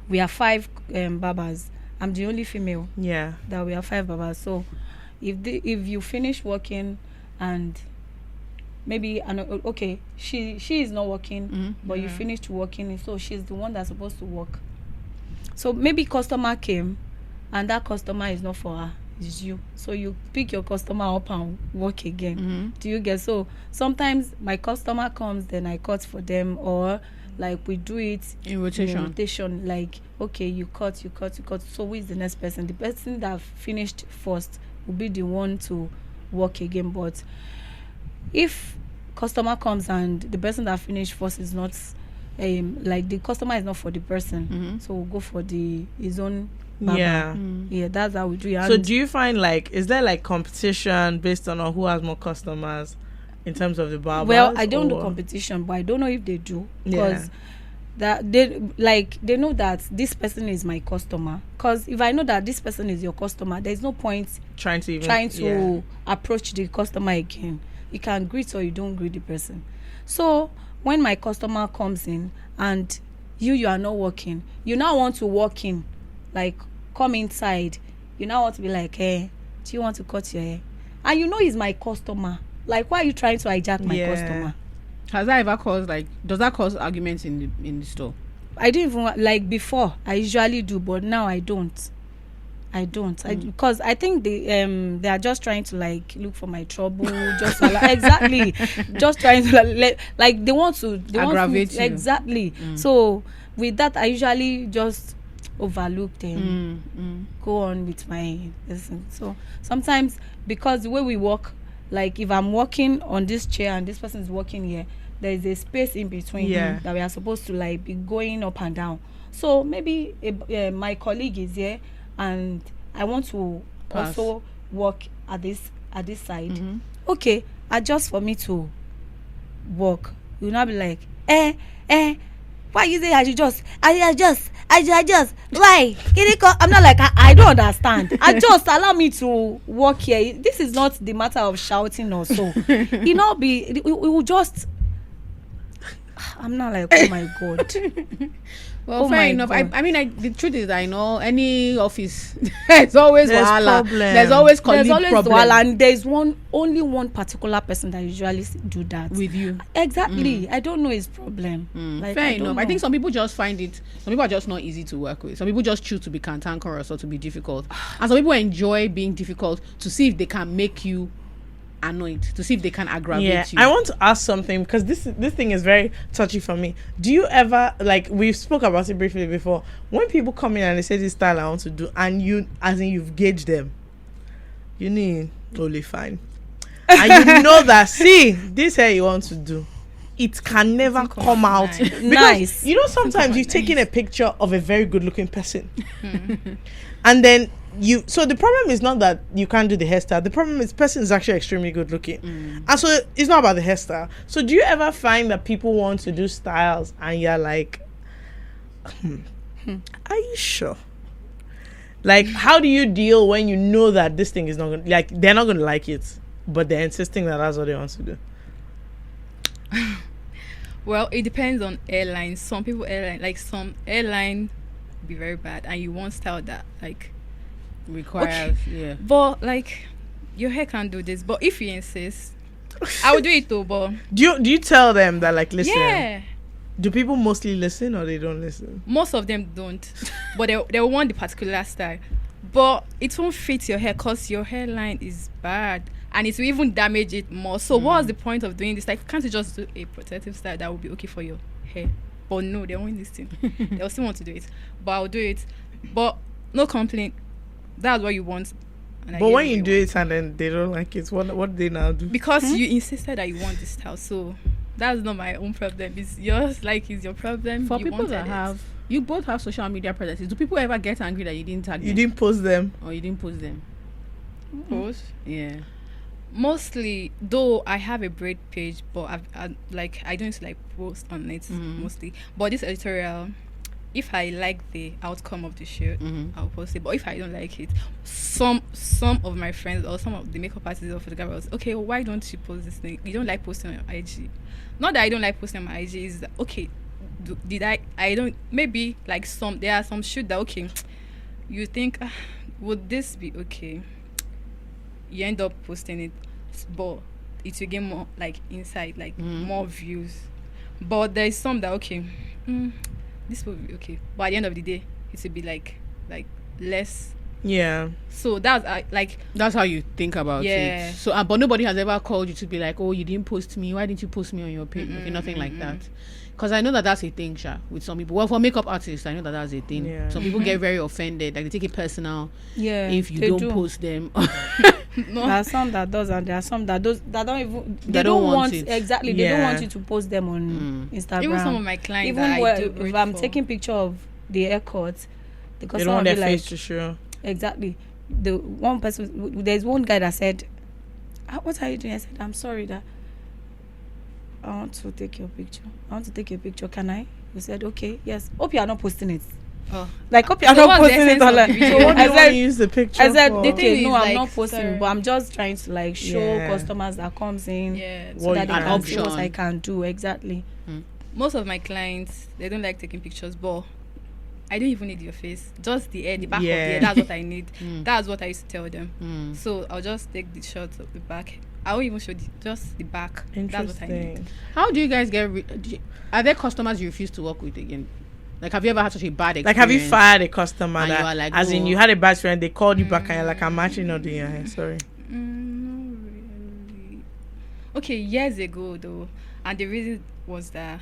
S4: we are 5 barbers. I'm the only female.
S1: Yeah.
S4: That we are 5 barbers. So if you finish working and maybe okay, she is not working, but you finished working, so she's the one that's supposed to work. So maybe customer came, and that customer is not for her, it's you. So you pick your customer up and work again. Do you get? So sometimes my customer comes, then I cut for them, or like we do it
S2: in rotation.
S4: Like, okay, you cut. So who is the next person? The person that finished first will be the one to work again. But if customer comes and the person that finished first is not like the customer is not for the person, so we'll go for his own barber. Yeah, that's how we do it.
S1: So do you find like, is there like competition based on who has more customers in terms of the barbers?
S4: Well, I don't do competition, but I don't know if they do, because that they know that this person is my customer. Because if I know that this person is your customer, there's no point trying to approach the customer again. You can greet or you don't greet the person. So when my customer comes in and you are not working, you now want to walk in, like come inside. You now want to be like, hey, do you want to cut your hair? And you know he's my customer. Like, why are you trying to hijack my customer?
S2: Has that ever caused, like, does that cause arguments in the store?
S4: I didn't even, like, before I usually do, but now I don't. Because I think they are just trying to like look for my trouble, just exactly, just trying to like they want to
S2: aggravate you.
S4: Exactly. So with that, I usually just overlook them, go on with my lesson. So sometimes, because the way we work, like if I'm working on this chair and this person is working here, there is a space in between that we are supposed to like be going up and down. So maybe my colleague is here and I want to also work at this side. Okay, adjust for me to work. You'll not be like, why you say I adjust? Why? I'm not like, I don't understand. Just allow me to work here. This is not the matter of shouting or so. It will just, I'm not like, oh my God.
S2: Well, fair enough. I mean, the truth is, I know any office, there's always wahala. There's always colleague problem.
S4: And there's only one particular person that usually do that
S2: with you.
S4: Exactly. I don't know his problem. Like,
S2: fair enough. I think some people just find it. Some people are just not easy to work with. Some people just choose to be cantankerous or to be difficult, and some people enjoy being difficult to see if they can make you annoyed, to see if they can aggravate you.
S1: I want to ask something, because this thing is very touchy for me. Do you ever, like, we've spoke about it briefly before, when people come in and they say this style I want to do, and you, as in you've gauged them, you need only fine, and you know that, see, this hair you want to do, it can never come out
S4: nice.
S1: You know, sometimes you've taken a picture of a very good looking person and then so the problem is not that you can't do the hairstyle. The problem is the person is actually extremely good looking, and so it's not about the hairstyle. So do you ever find that people want to do styles and you're like, are you sure? Like, how do you deal when you know that this thing is not gonna, like, they're not gonna like it, but they're insisting that that's what they want to do?
S3: Well, it depends on airlines. Some airline be very bad, and you want style that like
S2: requires
S3: but like your hair can't do this, but if you insist, I will do it too. But
S1: do you tell them that, like, listen? Do people mostly listen or they don't listen?
S3: Most of them don't, but they want the particular style, but it won't fit your hair because your hairline is bad and it will even damage it more. So what's the point of doing this? Like, can't you just do a protective style that will be okay for your hair? But no, they won't listen. They'll still want to do it, but I'll do it, but no complaint. That's what you want.
S1: But when you do it and then they don't like it, what do they now do?
S3: Because you insisted that you want this style, so that's not my own problem. It's yours. Like, it's your problem.
S2: For people that you both have social media presences. Do people ever get angry that you didn't tag them?
S1: You didn't post them,
S2: or you didn't post them?
S3: Post?
S2: Yeah.
S3: Mostly, though I have a braid page, but I don't like post on it mostly. But this editorial, if I like the outcome of the shoot, I'll post it. But if I don't like it, some of my friends or some of the makeup artists or photographers, okay, why don't you post this thing? You don't like posting on your IG. Not that I don't like posting on my IG. Is that, okay, I don't, maybe like there are some shoot that, okay, you think, would this be okay? You end up posting it, but it will gain more like insight, like more views. But there is some that this will be okay, but at the end of the day, it will be like less.
S1: Yeah.
S3: So that's
S2: that's how you think about
S3: Yeah.
S2: it. So, but nobody has ever called you to be like, oh, you didn't post me. Why didn't you post me on your page? Okay, nothing like that. Because I know that's a thing, Sha, with some people. Well, for makeup artists, I know that's a thing.
S1: Yeah.
S2: Some people get very offended, like they take it personal.
S4: Yeah,
S2: if you
S4: they
S2: don't
S4: do.
S2: post them.
S3: no.
S4: There are some that does, and there are some that don't even.
S2: They don't want it.
S4: Exactly. They don't want you to post them on Instagram.
S3: Even some of my clients,
S4: Even
S3: that I do
S4: if I'm
S3: for.
S4: taking picture of the haircut, the
S1: They
S4: customer
S1: don't want
S4: will
S1: their
S4: be
S1: face
S4: like,
S1: to show.
S4: exactly. The one person, there's one guy that said, "What are you doing?" I said, "I'm sorry that I want to take your picture. I want to take your picture. Can I?" He said, "Okay, yes. Hope you are not posting it.
S3: Oh.
S4: Like, hope you are
S3: So
S4: not
S3: what's the
S4: posting it
S3: essence of
S4: online."
S3: the video?
S1: So what do
S4: I
S1: you want to
S4: said,
S1: use the picture
S4: I said,
S1: for?
S3: The
S4: okay,
S3: thing
S4: no,
S3: is,
S4: I'm
S3: like,
S4: not posting,
S3: sorry.
S4: but I'm just trying to like show
S1: Yeah.
S4: customers that comes in
S3: Yeah.
S4: so
S1: What
S4: that they
S1: you
S4: can
S1: can
S4: see what
S2: do.
S4: I can do exactly.
S3: Most of my clients, they don't like taking pictures, but I don't even need your face. Just the hair, the back of the
S1: Yeah.
S3: hair. That's what I need. That's what I used to tell them.
S2: Mm.
S3: So I'll just take the shots of the back. I won't even show just the back. That's what I need.
S1: Interesting.
S2: How do you guys get? Are there customers you refuse to work with again? Like, have you ever had such a bad experience?
S1: Like, have you fired a customer
S2: And you
S1: that,
S2: are like,
S1: as in,
S2: "Oh."
S1: you had a bad friend, they called you back and you're like, I'm actually not doing your hair. Sorry.
S3: Not really. Okay, years ago though, and the reason was that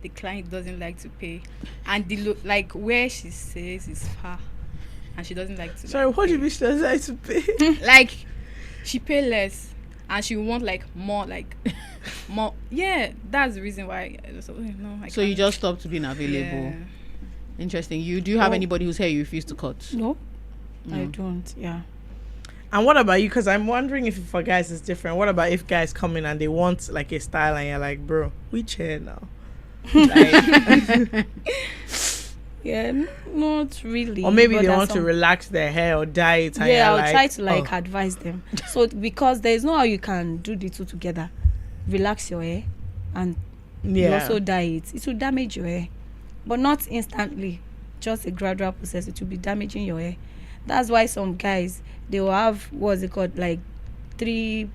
S3: the client doesn't like to pay, and like where she says is far, and she doesn't like to.
S1: Sorry,
S3: like,
S1: what do you
S3: pay.
S1: mean she doesn't like to pay?
S3: Like, she pay less, and she want like more, more. Yeah, that's the reason why. I just, no, I
S2: So you
S3: can't.
S2: just stopped being available.
S3: Yeah.
S2: Interesting. You do you have
S4: Oh.
S2: anybody whose hair you refuse to cut?
S4: No, I
S2: No.
S4: don't. Yeah.
S1: And what about you? Because I'm wondering if for guys it's different. What about if guys come in and they want like a style and you're like, bro, which hair now? Like,
S4: Yeah, not really.
S1: or maybe
S4: but
S1: they
S4: there's
S1: want to
S4: some-
S1: relax their hair or dye it. And
S4: Yeah,
S1: you're
S4: I'll try to like
S1: oh.
S4: advise them. So because there is no how you can do the two together. Relax your hair, and you
S1: Yeah.
S4: also dye it. It will damage your hair, but not instantly. Just a gradual process. It will be damaging your hair. That's why some guys, they will have, what's it called, like 3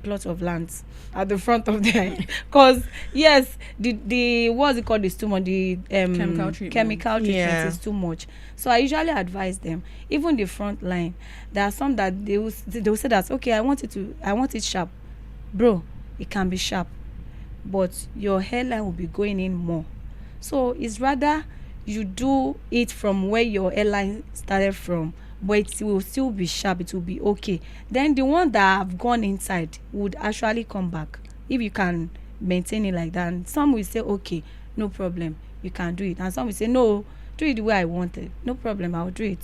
S4: plots of lands at the front of their because yes, the what's it called is too much. The
S2: Chemical treatment.
S1: Yeah.
S4: is too much. So I usually advise them, even the front line. There are some that they will say that, okay, I want it sharp, bro. It can be sharp, but your hairline will be going in more. So it's rather you do it from where your hairline started from, but it will still be sharp. It will be okay. Then the one that have gone inside would actually come back if you can maintain it like that. And some will say, okay, no problem, you can do it. And some will say, no, do it the way I want it. No problem, I'll do it.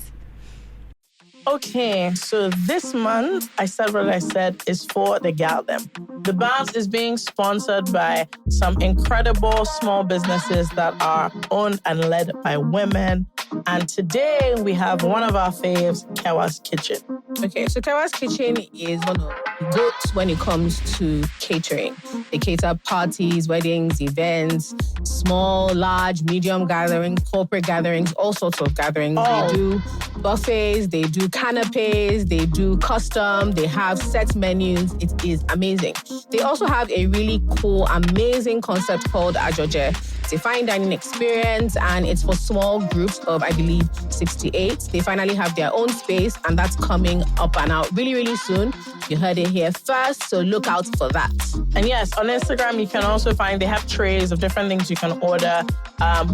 S1: Okay, so this month, I said what I said is for the gal them. The Bounce is being sponsored by some incredible small businesses that are owned and led by women. And today we have one of our faves, Kewa's Kitchen.
S5: Okay, so Kewa's Kitchen is one of the goats when it comes to catering. They cater parties, weddings, events, small, large, medium gatherings, corporate gatherings, all sorts of gatherings.
S1: Oh.
S5: They do buffets, they do canapes, they do custom, they have set menus. It is amazing. They also have a really cool, amazing concept called Ajoje. It's a fine dining experience and it's for small groups of, I believe, 68. They finally have their own space and that's coming up and out really, really soon. You heard it here first, so look out for that.
S1: And yes, on Instagram, you can also find they have trays of different things you can order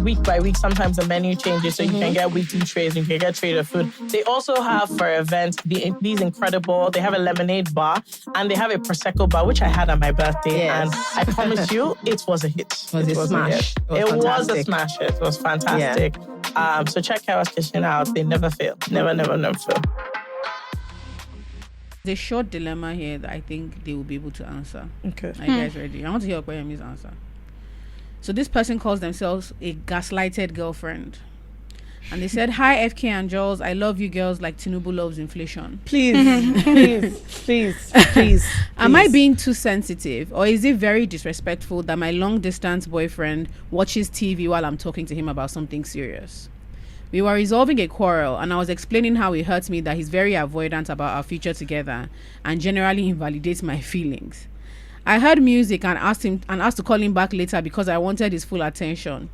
S1: week by week. Sometimes the menu changes, so you can get weekly trays, you can get trays of food. They also have for events these incredible, they have a lemonade bar and they have a Prosecco bar, which I had on my birthday.
S5: Yes.
S1: And I promise you, it was a hit.
S5: Was a
S1: a
S5: smash.
S1: hit.
S5: It was
S1: It was a
S5: fantastic.
S1: smash hit. It was fantastic. So check Kewa's Kitchen out. They never fail. Never fail.
S2: There's a short dilemma here that I think they will be able to answer.
S1: Okay.
S2: Are you guys ready? I want to hear Opeyemi's answer. So this person calls themselves a gaslighted girlfriend. And they said, hi, FK and Jules. I love you girls like Tinubu loves inflation.
S1: Please.
S2: Am I being too sensitive? Or is it very disrespectful that my long distance boyfriend watches TV while I'm talking to him about something serious? We were resolving a quarrel and I was explaining how it hurts me that he's very avoidant about our future together and generally invalidates my feelings. I heard music and asked to call him back later because I wanted his full attention.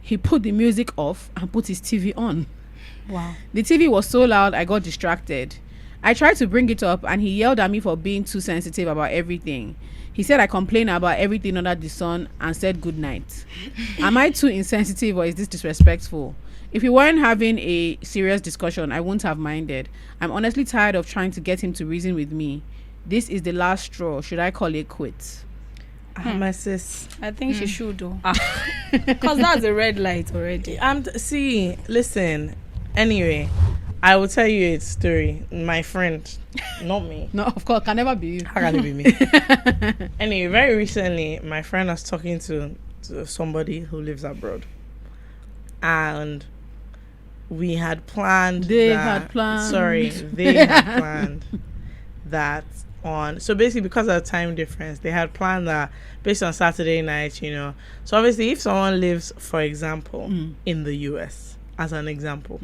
S2: He put the music off and put his TV on.
S4: Wow.
S2: The TV was so loud I got distracted. I tried to bring it up and he yelled at me for being too sensitive about everything. He said I complain about everything under the sun and said good night. Am I too insensitive or is this disrespectful? If we weren't having a serious discussion, I wouldn't have minded. I'm honestly tired of trying to get him to reason with me. This is the last straw. Should I call it quits?
S1: My sis.
S4: I think she should do. Because that's a red light already.
S1: See, listen. Anyway, I will tell you a story. My friend, not me.
S2: No, of course, can never be you.
S1: How can it be me? Anyway, very recently, my friend was talking to somebody who lives abroad. And we had planned.
S2: They had planned
S1: that on. So basically, because of time difference, they had planned that based on Saturday night, you know. So obviously, if someone lives, for example, in the US, as an example,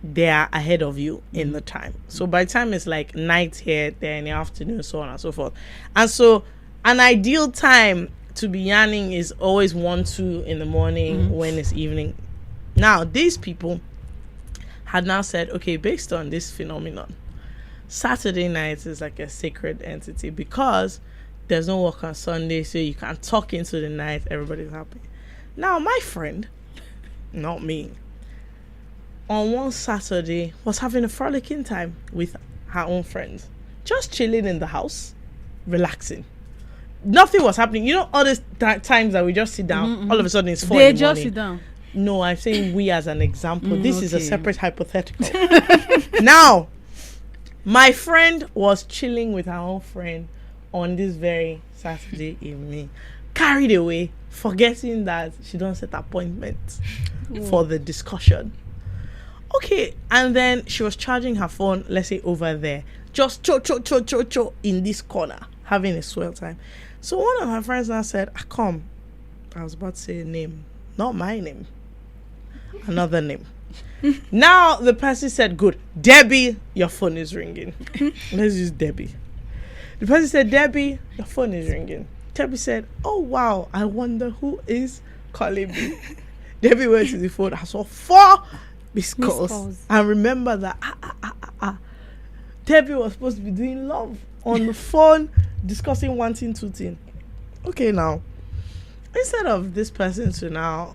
S1: they are ahead of you in the time. So by the time it's like night here, they're in the afternoon, so on and so forth. And so an ideal time to be yarning is always 1-2 in the morning when it's evening. Now, these people had now said, okay, based on this phenomenon, Saturday night is like a sacred entity because there's no work on Sunday, so you can talk into the night, everybody's happy. Now, my friend, not me, on one Saturday was having a frolicking time with her own friends, just chilling in the house, relaxing. Nothing was happening. You know, all these times that we just sit down, all of a sudden it's 4 in the morning. They just
S2: sit down.
S1: No, I'm saying we as an example. This is a separate hypothetical. Now, my friend was chilling with her own friend on this very Saturday evening, carried away, forgetting that she don't set appointments for the discussion. Okay, and then she was charging her phone, let's say over there, just cho in this corner, having a swell time. So one of her friends now said, come. I was about to say a name, not my name, another name. Now the person said, good, Debbie, your phone is ringing. Let's use Debbie. The person said, Debbie, your phone is ringing. Debbie said, oh wow, I wonder who is calling me. Debbie went to the phone. I saw 4 missed calls. And remember that Debbie was supposed to be doing love on the phone, discussing one thing, 2 things. Okay, now instead of this person to now,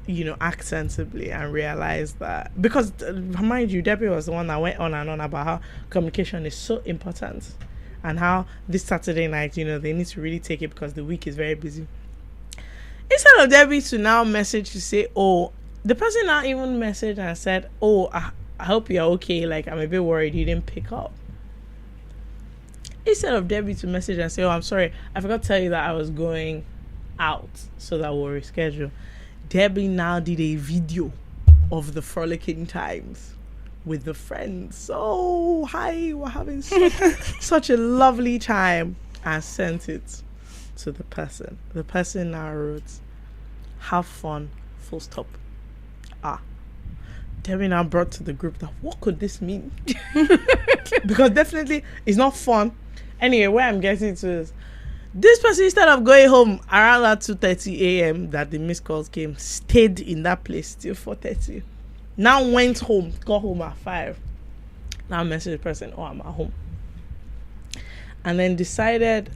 S1: you know, act sensibly and realize that, because mind you, Debbie was the one that went on and on about how communication is so important and how this Saturday night, you know, they need to really take it because the week is very busy. Instead of Debbie to now message to say, oh, the person now even messaged and said, oh, I hope you're okay, like I'm a bit worried you didn't pick up. Instead of Debbie to message and say, oh, I'm sorry, I forgot to tell you that I was going out so that we'll reschedule. Debbie now did a video of the frolicking times with the friends. So, hi, we're having such a lovely time, and sent it to the person. The person now wrote, have fun, full stop. Debbie now brought to the group that, what could this mean? Because definitely it's not fun. Anyway, where I'm getting to is, this person, instead of going home around that 2:30 a.m. that the missed calls came, stayed in that place till 4:30. Now went home, got home at 5. Now messaged the person, oh, I'm at home. And then decided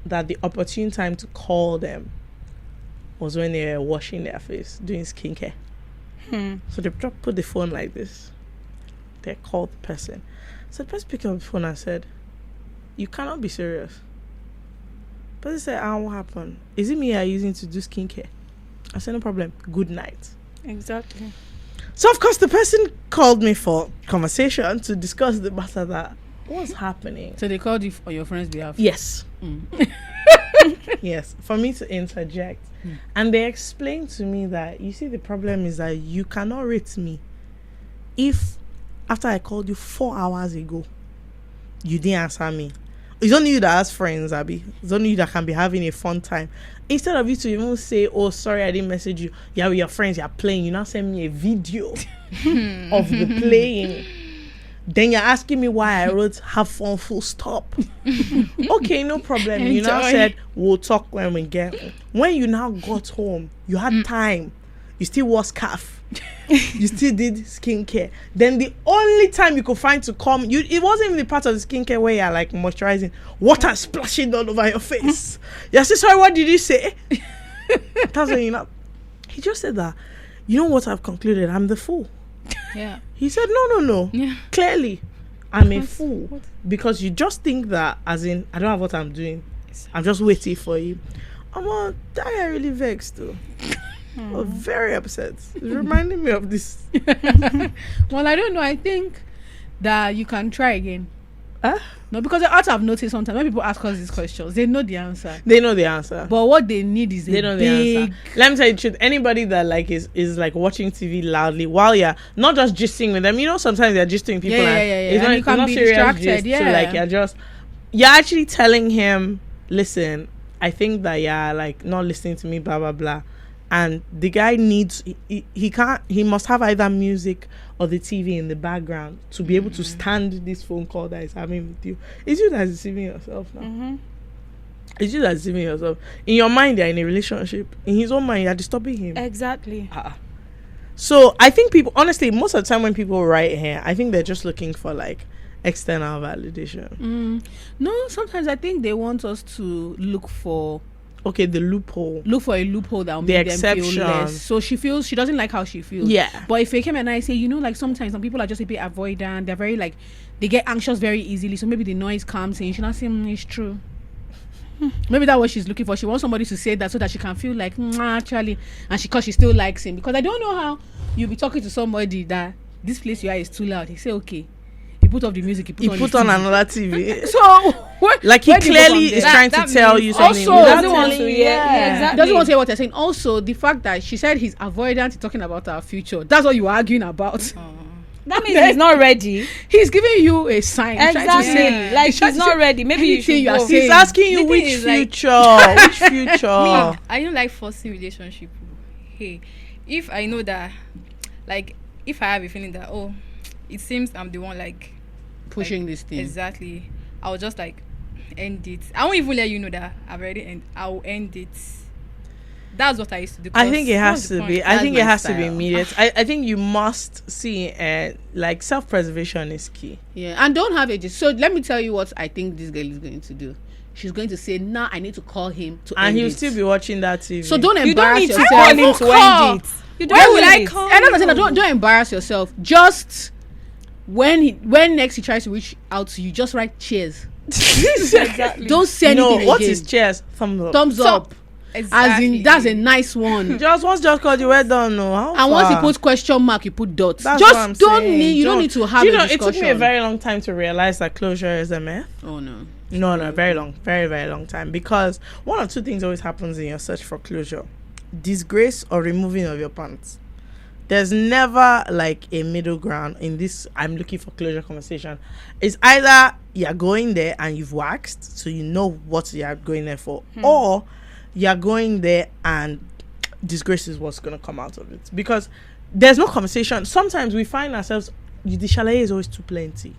S1: that the opportune time to call them was when they were washing their face, doing skincare. So they put the phone like this. They called the person. So the person picked up the phone and said, you cannot be serious. The person said, what happened? Is it me you're using to do skincare? I said, no problem. Good night.
S4: Exactly.
S1: So of course the person called me for conversation to discuss the matter that what's happening.
S2: So they called you on your friend's behalf?
S1: Yes. Yes, for me to interject. And they explained to me that, you see, the problem is that you cannot rate me if after I called you 4 hours ago, you didn't answer me. It's only you that has friends, Abby. It's only you that can be having a fun time. Instead of you to even say, oh, sorry, I didn't message you. You're with your friends, you're playing. You now send me a video of the playing. Then you're asking me why I wrote have fun full stop. Okay, no problem. You now
S3: Enjoy.
S1: said we'll talk when we get home. When you now got home, you had time. You still wore scarf. You still did skincare. Then the only time you could find to come, it wasn't even the part of the skincare where you're like moisturizing, water splashing all over your face. You say, sorry, what did you say? That's when you know. He just said that. You know what I've concluded? I'm the fool.
S3: Yeah.
S1: He said, no.
S3: Yeah.
S1: Clearly, I'm a fool. Because you just think that, as in, I don't have what I'm doing. I'm just waiting for you. That guy really vexed too. I was very upset. It's reminding me of this.
S2: Well, I don't know. I think that you can try again.
S1: Huh?
S2: No, because I also have noticed sometimes when people ask us these questions, they know the answer.
S1: They know the answer.
S2: But what they need is
S1: They
S2: a
S1: know the
S2: big...
S1: answer. Let me tell you the truth. Anybody that like is like watching TV loudly while you're not just gisting with them. You know, sometimes they're gisting people.
S2: Yeah.
S1: It's
S2: And
S1: not,
S2: you can
S1: not
S2: be
S1: serious
S2: distracted,
S1: gist.
S2: yeah.
S1: So like you're actually telling him, listen, I think that you're like not listening to me, blah blah blah. And the guy needs he must have either music or the TV in the background to be able to stand this phone call that is having with you. It's you that's deceiving yourself now. It's you that's deceiving yourself. In your mind, you're in a relationship. In his own mind, you're disturbing him.
S4: Exactly.
S1: So I think people, honestly, most of the time when people write here, I think they're just looking for like external validation.
S2: No, sometimes I think they want us to look for
S1: Okay, the loophole.
S2: a loophole that will
S1: The
S2: make them feel
S1: exception.
S2: less. So she doesn't like how she feels.
S1: Yeah.
S2: But if they came and I say, like sometimes some people are just a bit avoidant. They're very like, they get anxious very easily. So maybe the noise comes in. She not say, it's true. Maybe that's what she's looking for. She wants somebody to say that so that she can feel like, actually, and because she still likes him. Because I don't know how you'll be talking to somebody that this place you are is too loud. He say, okay. He put off the music. He put
S1: on
S2: TV.
S1: another TV.
S2: So
S1: like he clearly is trying to tell you something.
S2: Also,
S1: without
S2: doesn't want
S1: telling
S2: to
S1: you.
S4: exactly.
S2: doesn't want to hear what you're saying. Also, the fact that she said he's avoidant, he's talking about our future. That's what you were arguing about.
S4: That means he's not ready.
S2: He's giving you a sign. He's trying to
S4: Exactly.
S2: say,
S4: Like
S2: he's trying
S4: he's
S2: to
S4: not
S2: say
S4: ready. Maybe you
S2: anything
S4: should
S2: you are
S4: go.
S2: saying.
S1: He's asking you
S3: The
S1: which
S3: thing is, like-
S1: future. Which future?
S3: I don't like forcing relationship. Hey, if I know that, like, if I have a feeling that, it seems I'm the one like
S2: pushing this thing.
S3: exactly, I'll just like end it. I won't even let you know that I've already I'll end it. That's what I used to do.
S1: I think it has
S3: what's the
S1: to be.
S3: point?
S1: I think it
S2: my
S1: has to be
S2: style.
S1: immediate. I think you must see, like self-preservation is key.
S2: Yeah, and don't have ages. So let me tell you what I think this girl is going to do. She's going to say, "Nah, I need to call him to
S1: And
S2: end
S1: he'll
S2: it."
S1: still be watching that TV.
S2: So don't
S4: You don't
S2: embarrass
S4: need to
S2: yourself.
S4: call him to
S2: Call.
S4: end it. You
S2: Why
S4: don't
S2: would
S4: need
S2: I
S4: it.
S2: call? And I'm saying, don't embarrass yourself. Just when next he tries to reach out to you, just write cheers.
S4: Exactly.
S2: Don't say anything
S1: what
S2: again.
S1: is cheers?
S2: Thumbs up.
S3: Exactly.
S2: As in, that's a nice one.
S1: Once called you, well done. No, how
S2: And once you
S1: far?
S2: put question mark, you put dots.
S1: That's what I'm
S2: Just don't
S1: saying.
S2: need. You don't need to have
S1: Do you
S2: a
S1: know?
S2: discussion.
S1: It took me a very long time to realize that closure is a myth.
S2: Oh no.
S1: No, very long, very very long time. Because one of two things always happens in your search for closure: disgrace or removing of your pants. There's never like a middle ground in this I'm looking for closure conversation. It's either you're going there and you've waxed, so you know what you're going there for, or you're going there and disgrace is what's going to come out of it. Because there's no conversation. Sometimes we find ourselves, the chalet is always too plenty.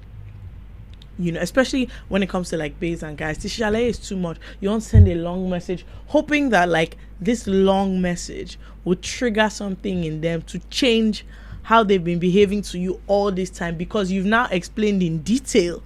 S1: You know, especially when it comes to like babes and guys, the chalet is too much. You don't send a long message hoping that like this long message will trigger something in them to change how they've been behaving to you all this time, because you've now explained in detail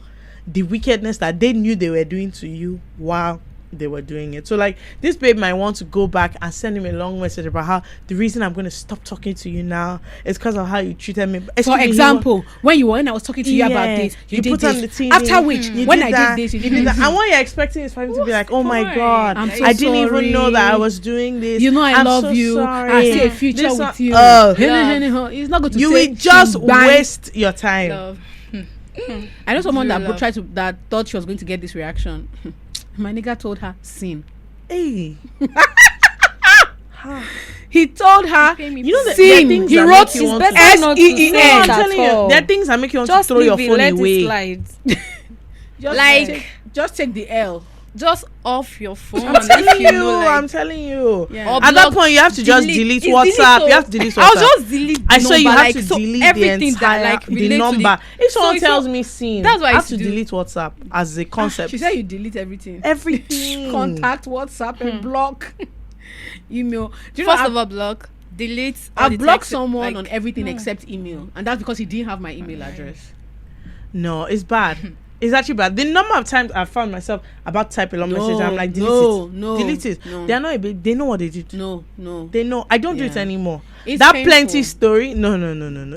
S1: the wickedness that they knew they were doing to you while they were doing it. So like this babe might want to go back and send him a long message about how the reason I'm going to stop talking to you now is because of how you treated me.
S2: For example, when I was talking to you about this, you did
S1: put
S2: this.
S1: on the TV.
S2: After which,
S1: You
S2: when
S1: did
S2: I
S1: that,
S2: did this, you
S1: did
S2: did
S1: that.
S2: that.
S1: And what you're expecting is for him to be like, oh my
S3: point?
S1: God,
S2: I'm so
S1: I didn't even
S2: sorry.
S1: know that I was doing this.
S2: You know I
S1: I'm
S2: love
S1: so
S2: you.
S1: sorry.
S2: I see a future
S1: This
S2: with
S1: one-
S2: you.
S1: Oh.
S2: He's not going to
S1: You
S2: say
S1: will just
S2: bang.
S1: waste your time.
S3: Love.
S2: I know someone
S3: True
S2: that
S3: love.
S2: that thought she was going to get this reaction. My nigga told her sin.
S1: Hey,
S2: He told her
S3: Pay me
S1: you know that
S2: sin.
S1: there are things
S2: He
S1: that
S2: wrote
S1: make you
S4: It's
S1: want
S4: better
S1: to.
S4: not to
S2: SEEN.
S4: say
S1: I'm
S4: it
S1: telling
S4: at
S1: you,
S4: all.
S1: there are things that make you want
S4: Just
S1: to throw your
S4: leave it,
S1: phone
S4: let
S1: away.
S4: it slide.
S2: Just
S3: Like-
S2: just take the L.
S3: just off your phone.
S1: I'm telling
S3: if
S1: you,
S3: know, like,
S1: I'm telling you.
S3: Yeah. Or
S1: At that
S3: block,
S1: point, you have to just delete
S3: It's
S1: WhatsApp.
S3: so
S1: You have to delete WhatsApp.
S3: I'll just delete.
S1: I saw you
S3: number,
S1: have
S3: like,
S1: to
S3: so
S1: delete the
S3: everything
S1: entire
S3: that like
S1: the
S3: relate
S1: number.
S3: To the,
S1: if someone
S3: so
S1: tells me scene,
S3: that's why
S1: I
S3: I
S1: have to
S3: used to do.
S1: delete WhatsApp as a concept.
S2: She said you delete everything.
S1: everything.
S2: Contact, WhatsApp, and block. Email. Do you know
S3: First of all, block, delete. all
S2: I
S3: the
S2: blocked
S3: text,
S2: someone
S3: like,
S2: on everything except email, and that's because he didn't have my email address.
S1: No, it's bad. It's actually bad. The number of times I found myself about type a long message, I'm like, delete it.
S2: No.
S1: They are not. They know what they did.
S2: No.
S1: They know. I don't do it
S2: Yeah.
S1: anymore.
S2: It's
S1: That
S2: painful.
S1: plenty story. No.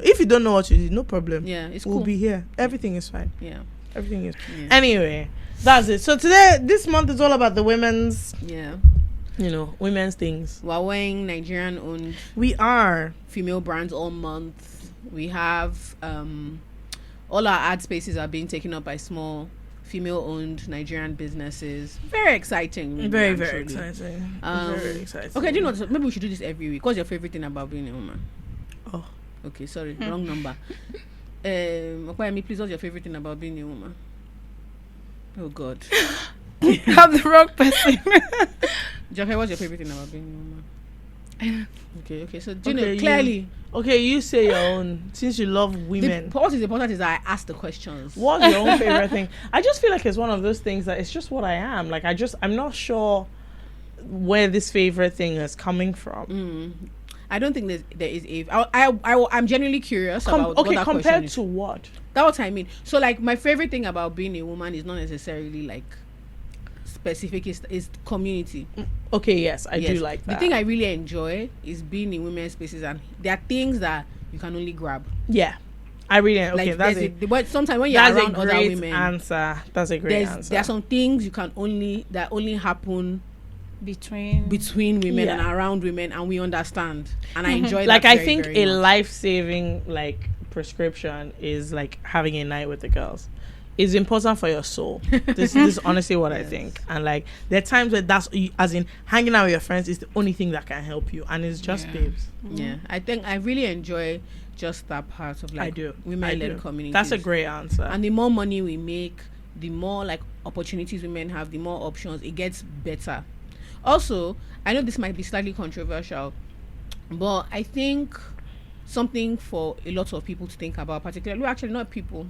S1: If you don't know what you did, no problem.
S2: Yeah, it's
S1: We'll
S2: cool.
S1: be here. Everything is fine.
S2: Yeah.
S1: Everything is.
S2: Yeah.
S1: Anyway, that's it. So this month is all about the women's.
S2: Yeah.
S1: Women's things.
S2: We're wearing Nigerian owned
S1: We are.
S2: female brands all month. We have all our ad spaces are being taken up by small female owned Nigerian businesses. Very exciting. Really,
S1: Very
S2: actually.
S1: exciting.
S2: Um,
S1: Very exciting.
S2: Okay, do you know what? Maybe we should do this every week. What's your favorite thing about being a woman?
S1: Oh.
S2: Okay, sorry, wrong number. Opeyemi, please, what's your favorite thing about being a woman? Oh God.
S4: I'm the wrong person.
S2: Joke, what's your favorite thing about being a woman? Okay. So, do you
S1: Okay,
S2: know
S1: you-
S2: clearly?
S1: Okay, you say your own. Since you love women.
S2: What is important is that I ask the questions.
S1: What's your own favorite thing? I just feel like it's one of those things that it's just what I am. Like I'm not sure where this favorite thing is coming from.
S2: I don't think there is a. I'm genuinely curious about what that
S1: compared
S2: question is.
S1: to what?
S2: That's what I mean. So, like, my favorite thing about being a woman is not necessarily like specific. Is community.
S1: Okay, yes, I do
S2: Yes.
S1: like that.
S2: The thing I really enjoy is being in women's spaces, and there are things that you can only grab.
S1: yeah, I really okay.
S2: Like,
S1: That's
S2: but sometimes when you're
S1: that's a
S2: around other
S1: great
S2: women,
S1: answer. That's a great answer.
S2: there are some things that only happen
S4: Between
S2: women
S1: Yeah.
S2: and around women, and we understand. And I enjoy
S1: like
S2: that.
S1: I
S2: very,
S1: think
S2: very
S1: a
S2: much.
S1: life-saving like prescription is like having a night with the girls. It's important for your soul. This is honestly what I think. And like there are times where that's as in hanging out with your friends is the only thing that can help you, and it's just babes.
S2: Yeah, I think I really enjoy just that part of like
S1: I do.
S2: women-led communities.
S1: That's a great answer.
S2: And the more money we make, the more like opportunities women have, the more options, it gets better. Also, I know this might be slightly controversial, but I think something for a lot of people to think about, particularly actually not people,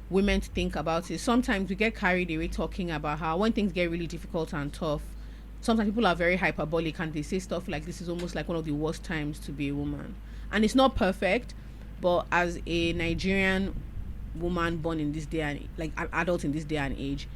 S2: women to think about is sometimes we get carried away talking about how when things get really difficult and tough, sometimes people are very hyperbolic and they say stuff like this is almost like one of the worst times to be a woman. And it's not perfect, but as a Nigerian woman born in this day and like an adult in this day and age,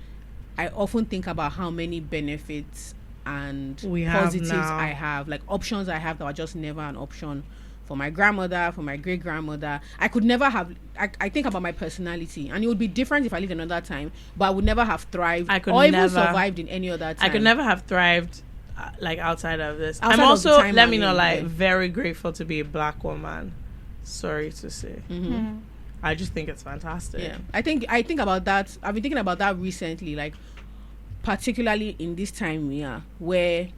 S2: I often think about how many benefits and
S1: We have
S2: positives
S1: now.
S2: I have, like options I have that were just never an option for my grandmother, for my great grandmother. I could never have. I think about my personality, and it would be different if I lived another time. But I would never have thrived
S1: I could
S2: or even
S1: never-
S2: survived in any other time.
S1: I could never have thrived like outside of this.
S2: Outside
S1: I'm
S2: of
S1: also
S2: the time
S1: let
S2: I'm
S1: me know
S2: in,
S1: like
S2: yeah.
S1: very grateful to be a black woman. Sorry to say.
S2: Mm-hmm.
S1: I just think it's fantastic.
S2: Yeah, I think about that. I've been thinking about that recently, like particularly in this time where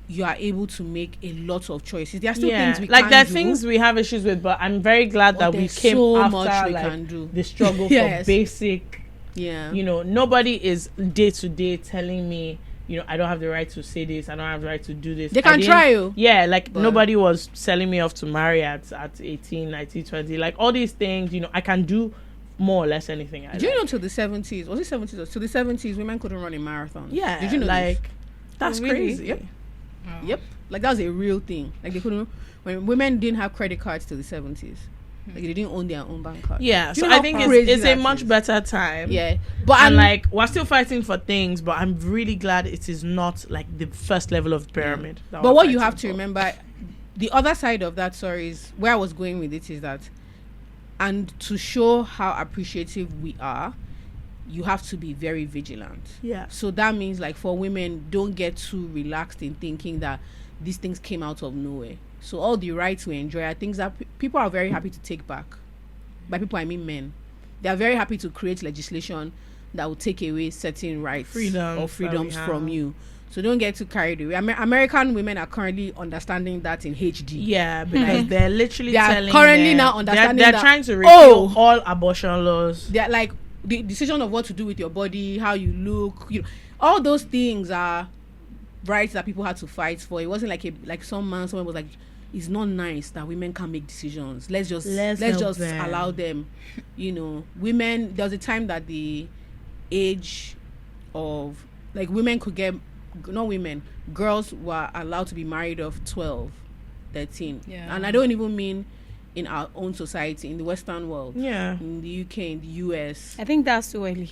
S2: you are able to make a lot of choices. There are still things we
S1: like
S2: can't
S1: there are
S2: do,
S1: things we have issues with, but I'm very glad that
S2: but
S1: we
S2: there's
S1: came
S2: so
S1: after
S2: much we
S1: like
S2: can do.
S1: the struggle
S2: Yes.
S1: for basic.
S2: Yeah,
S1: Nobody is day to day telling me, I don't have the right to say this, I don't have the right to do this.
S2: They
S1: I
S2: can
S1: didn't-
S2: try you.
S1: Yeah, like
S2: But-
S1: nobody was selling me off to marry at 18, 19, 20. Like all these things, I can do more or less anything I
S2: Do you
S1: like.
S2: know till the 70s? Was it 70s? Or to the 70s, women couldn't run a marathon.
S1: Yeah,
S2: Did you know
S1: like
S2: this?
S1: that's
S4: Really?
S1: crazy.
S2: Yep. Yep. Like that was a real thing. Like they couldn't. When women didn't have credit cards till the 70s, like they didn't own their own bank card.
S1: Yeah,
S2: Do you
S1: so
S2: know
S1: I
S2: how
S1: think
S2: crazy
S1: it's a
S2: that
S1: much
S2: is?
S1: better time.
S2: Yeah, but
S1: And
S2: I'm
S1: like we're still fighting for things, but I'm really glad it is not like the first level of the pyramid. that
S2: But
S1: we're
S2: what you
S1: fighting
S2: have to
S1: for.
S2: remember, the other side of that story is where I was going with it is that, and to show how appreciative we are, you have to be very vigilant.
S1: Yeah.
S2: So that means like for women, don't get too relaxed in thinking that these things came out of nowhere. So all the rights we enjoy are things that people are very happy to take back. By people, I mean men. They are very happy to create legislation that will take away certain rights
S1: Freedoms
S2: or
S1: that
S2: freedoms
S1: we
S2: from
S1: have.
S2: you. So don't get too carried away. American women are currently understanding that in HD.
S1: Yeah, because they're literally
S2: They are
S1: telling
S2: currently
S1: them-
S2: now understanding
S1: they're
S2: that,
S1: trying to repeal
S2: oh,
S1: all abortion laws.
S2: They're like the decision of what to do with your body, how you look, all those things are rights that people had to fight for. It wasn't like someone was like, it's not nice that women can't make decisions. Let's just allow them. You know, women. There was a time that the age of like women could get, not women, girls were allowed to be married of 12, 13.
S3: Yeah.
S2: And I don't even mean in our own society, in the Western world.
S1: Yeah.
S2: In the UK, in the US.
S4: I think that's too early.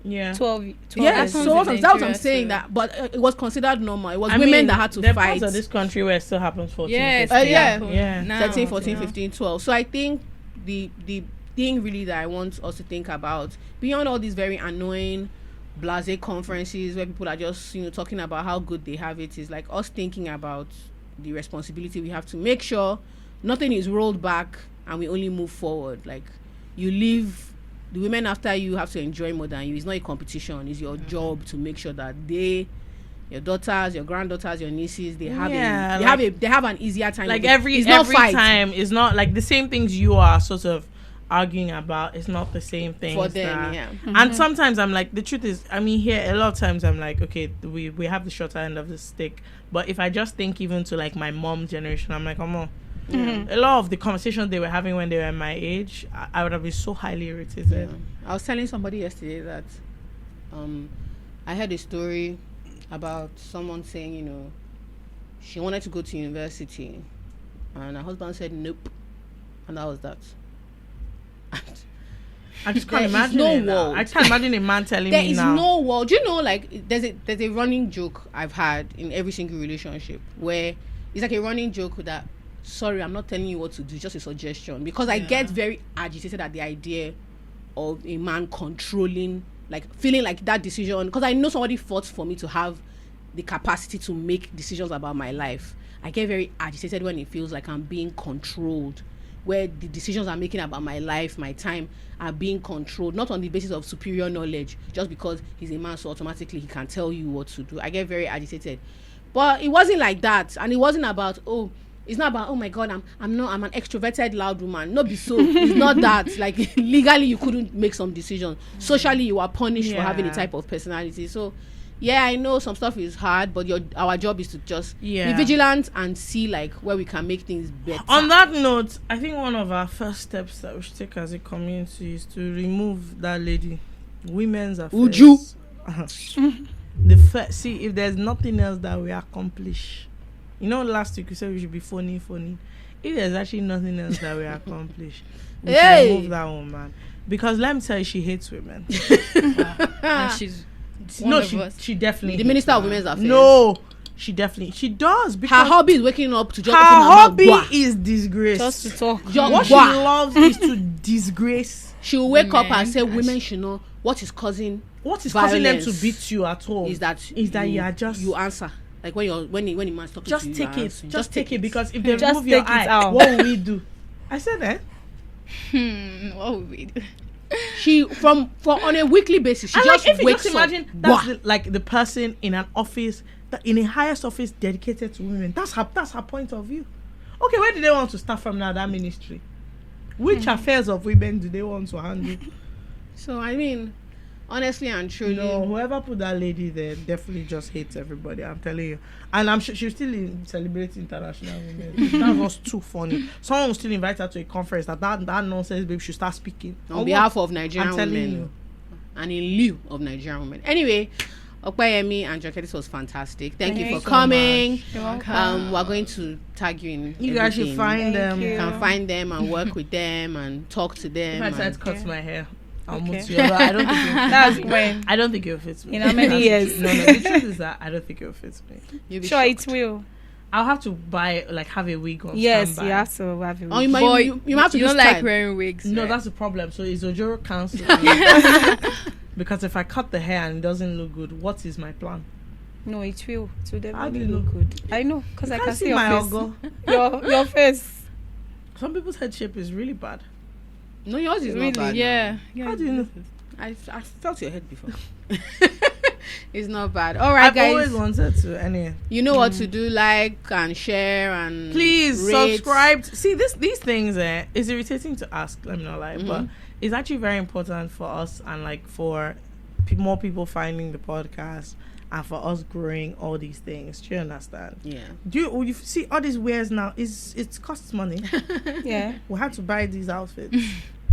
S1: Yeah.
S4: 12
S2: Yeah,
S4: years.
S2: so
S3: in
S2: that's what I'm
S3: Nigeria
S2: saying.
S3: too.
S2: That, but it was considered normal. It was
S1: I
S2: women
S1: mean,
S2: that had to
S1: there are
S2: fight.
S1: parts of this country where it still happens 14,
S3: Yes.
S1: 15.
S2: Yeah.
S1: Yeah.
S3: Now,
S2: 13, 14,
S3: you know.
S2: 15, 12. So I think the thing really that I want us to think about, beyond all these very annoying blasé conferences where people are just, you know, talking about how good they have it, is like us thinking about the responsibility we have to make sure nothing is rolled back and we only move forward. Like, you leave the women after you have to enjoy more than you. It's not a competition. It's your job to make sure that your daughters, your granddaughters, your nieces, they have they have an easier time.
S1: Like
S2: with it.
S1: every
S2: It's not fight
S1: time is not like the same things you are sort of arguing about. It's not the same things
S2: for them.
S1: that-
S2: Yeah.
S1: And sometimes I'm like, the truth is, I mean, here a lot of times I'm like, okay, we have the shorter end of the stick. But if I just think even to like my mom generation, I'm like, come on. A lot of the conversations they were having when they were my age, I would have been so highly irritated.
S2: Yeah. I was telling somebody yesterday that I heard a story about someone saying, you know, she wanted to go to university and her husband said nope, and that was that.
S1: I just can't
S2: There is
S1: imagine
S2: no
S1: it now.
S2: world.
S1: I can't imagine a man telling
S2: There
S1: me
S2: is
S1: now.
S2: no world. You know, like there's a running joke I've had in every single relationship where it's like a running joke that, sorry, I'm not telling you what to do, just a suggestion, because I get very agitated at the idea of a man controlling, like feeling like that decision, because I know somebody fought for me to have the capacity to make decisions about my life. I get very agitated when it feels like I'm being controlled, where the decisions I'm making about my life, my time, are being controlled, not on the basis of superior knowledge, just because he's a man, so automatically he can tell you what to do. I get very agitated. But it wasn't like that, and it wasn't about, it's not about, oh my God, I'm an extroverted loud woman. No, be so. It's not that. Like, legally you couldn't make some decisions. Socially you are punished for having a type of personality. So yeah, I know some stuff is hard, but our job is to just be vigilant and see like where we can make things better.
S1: On that note, I think one of our first steps that we should take as a community is to remove that lady. Women's affairs.
S2: Would you?
S1: See, if there's nothing else that we accomplish, you know, last week we said we should be funny. If there's actually nothing else that we accomplish, we should remove that woman. Because let me tell you, she hates women.
S3: And she's one of us.
S1: She definitely
S2: The
S1: hates
S2: Minister of
S1: women.
S2: Women's Affairs.
S1: No, she does.
S2: Her
S1: Because
S2: hobby is waking up to just
S1: her
S2: open her mouth,
S1: hobby
S2: gwa.
S1: is disgrace.
S4: Just to talk.
S1: What she loves is to disgrace.
S2: She will wake up
S3: Women.
S2: and say women should know what is causing
S1: Causing them to
S2: violence
S1: beat you at home
S2: is that
S1: you are just
S2: you answer. Like when the man's talking
S1: just
S2: to you,
S1: take
S2: you
S1: it.
S2: answer.
S1: Just take it, because if they
S4: Just
S1: remove your
S4: take it
S1: eye,
S4: out.
S1: what will we do? I said that.
S3: What would we do?
S2: She on a weekly basis she
S1: And
S2: just
S1: like, if you
S2: wakes
S1: just
S2: up.
S1: imagine that's the person in an office, in a highest office dedicated to women. That's her point of view. Okay, where do they want to start from now? That ministry. Which affairs of women do they want to handle?
S2: So I mean, honestly and truly,
S1: No, whoever put that lady there definitely just hates everybody. I'm telling you. And I'm sure she's still celebrating International Women's Day. That was too funny. Someone will still invite her to a conference that nonsense babe should start speaking
S2: on behalf of Nigerian
S1: I'm telling
S2: women
S1: you.
S2: and in lieu of Nigerian women. Anyway, Opeyemi and Jola, this was fantastic. Thank you
S1: Thank
S2: for
S1: you so
S2: coming.
S1: much.
S4: You're welcome.
S2: We're going to tag you in.
S1: You guys should
S2: everything.
S1: find them.
S4: you.
S2: You can find them and work with them and talk to them.
S1: If I try to
S2: and-
S1: cut my hair, I'll
S4: Okay.
S1: move to you. I don't think
S4: That's when.
S1: I don't think it will fit me.
S4: In how many years?
S1: No, the truth is that I don't think it will fit me.
S2: You'll be
S4: Sure,
S2: shocked.
S4: it will.
S1: I'll have to have a wig on
S4: Yes,
S1: standby.
S4: you have to have it.
S2: Oh, you might
S3: Boy,
S2: you have to
S3: you
S2: do
S3: don't like
S2: style.
S3: wearing wigs.
S1: No,
S3: right?
S1: that's the problem. So is Ojoro cancelled? Because if I cut the hair and it doesn't look good, what is my plan?
S4: No, it will. It will
S1: How do
S4: definitely
S1: you
S4: look
S1: know?
S4: good. I know, because I
S1: Can't
S4: can see your
S1: my
S4: face.
S1: ogo.
S4: Your face.
S1: Some people's head shape is really bad.
S2: No, yours is
S4: Really?
S2: not bad.
S3: Yeah.
S1: How do you know?
S2: I felt your head before. It's not bad. All right,
S1: I've
S2: guys.
S1: always wanted to. Anyway,
S2: You know what to do. Like and share and
S1: please
S2: rate.
S1: subscribe. See these things. It's irritating to ask. Let me not lie, but it's actually very important for us and like for more people finding the podcast, and for us growing all these things. Do you understand?
S2: Yeah.
S1: Do you see all these wares now? It costs money.
S4: Yeah.
S1: We had to buy these outfits.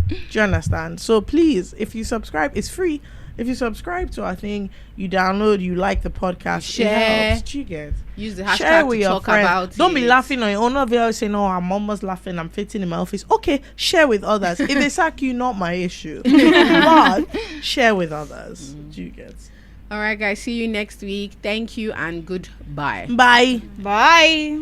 S1: Do you understand? So please, if you subscribe, it's free. If you subscribe to our thing, you download, you like the podcast,
S2: Share.
S1: it helps. Do you get?
S2: Use the
S1: Share
S2: hashtag
S1: with
S2: to
S1: your
S2: talk
S1: friends.
S2: about
S1: Don't be
S2: it.
S1: laughing on your own. Not very saying, "Oh, I'm almost laughing. I'm fitting in my office." Okay, share with others. If they sack you, not my issue. But share with others. Do you get?
S2: All right, guys. See you next week. Thank you and goodbye.
S1: Bye.
S4: Bye.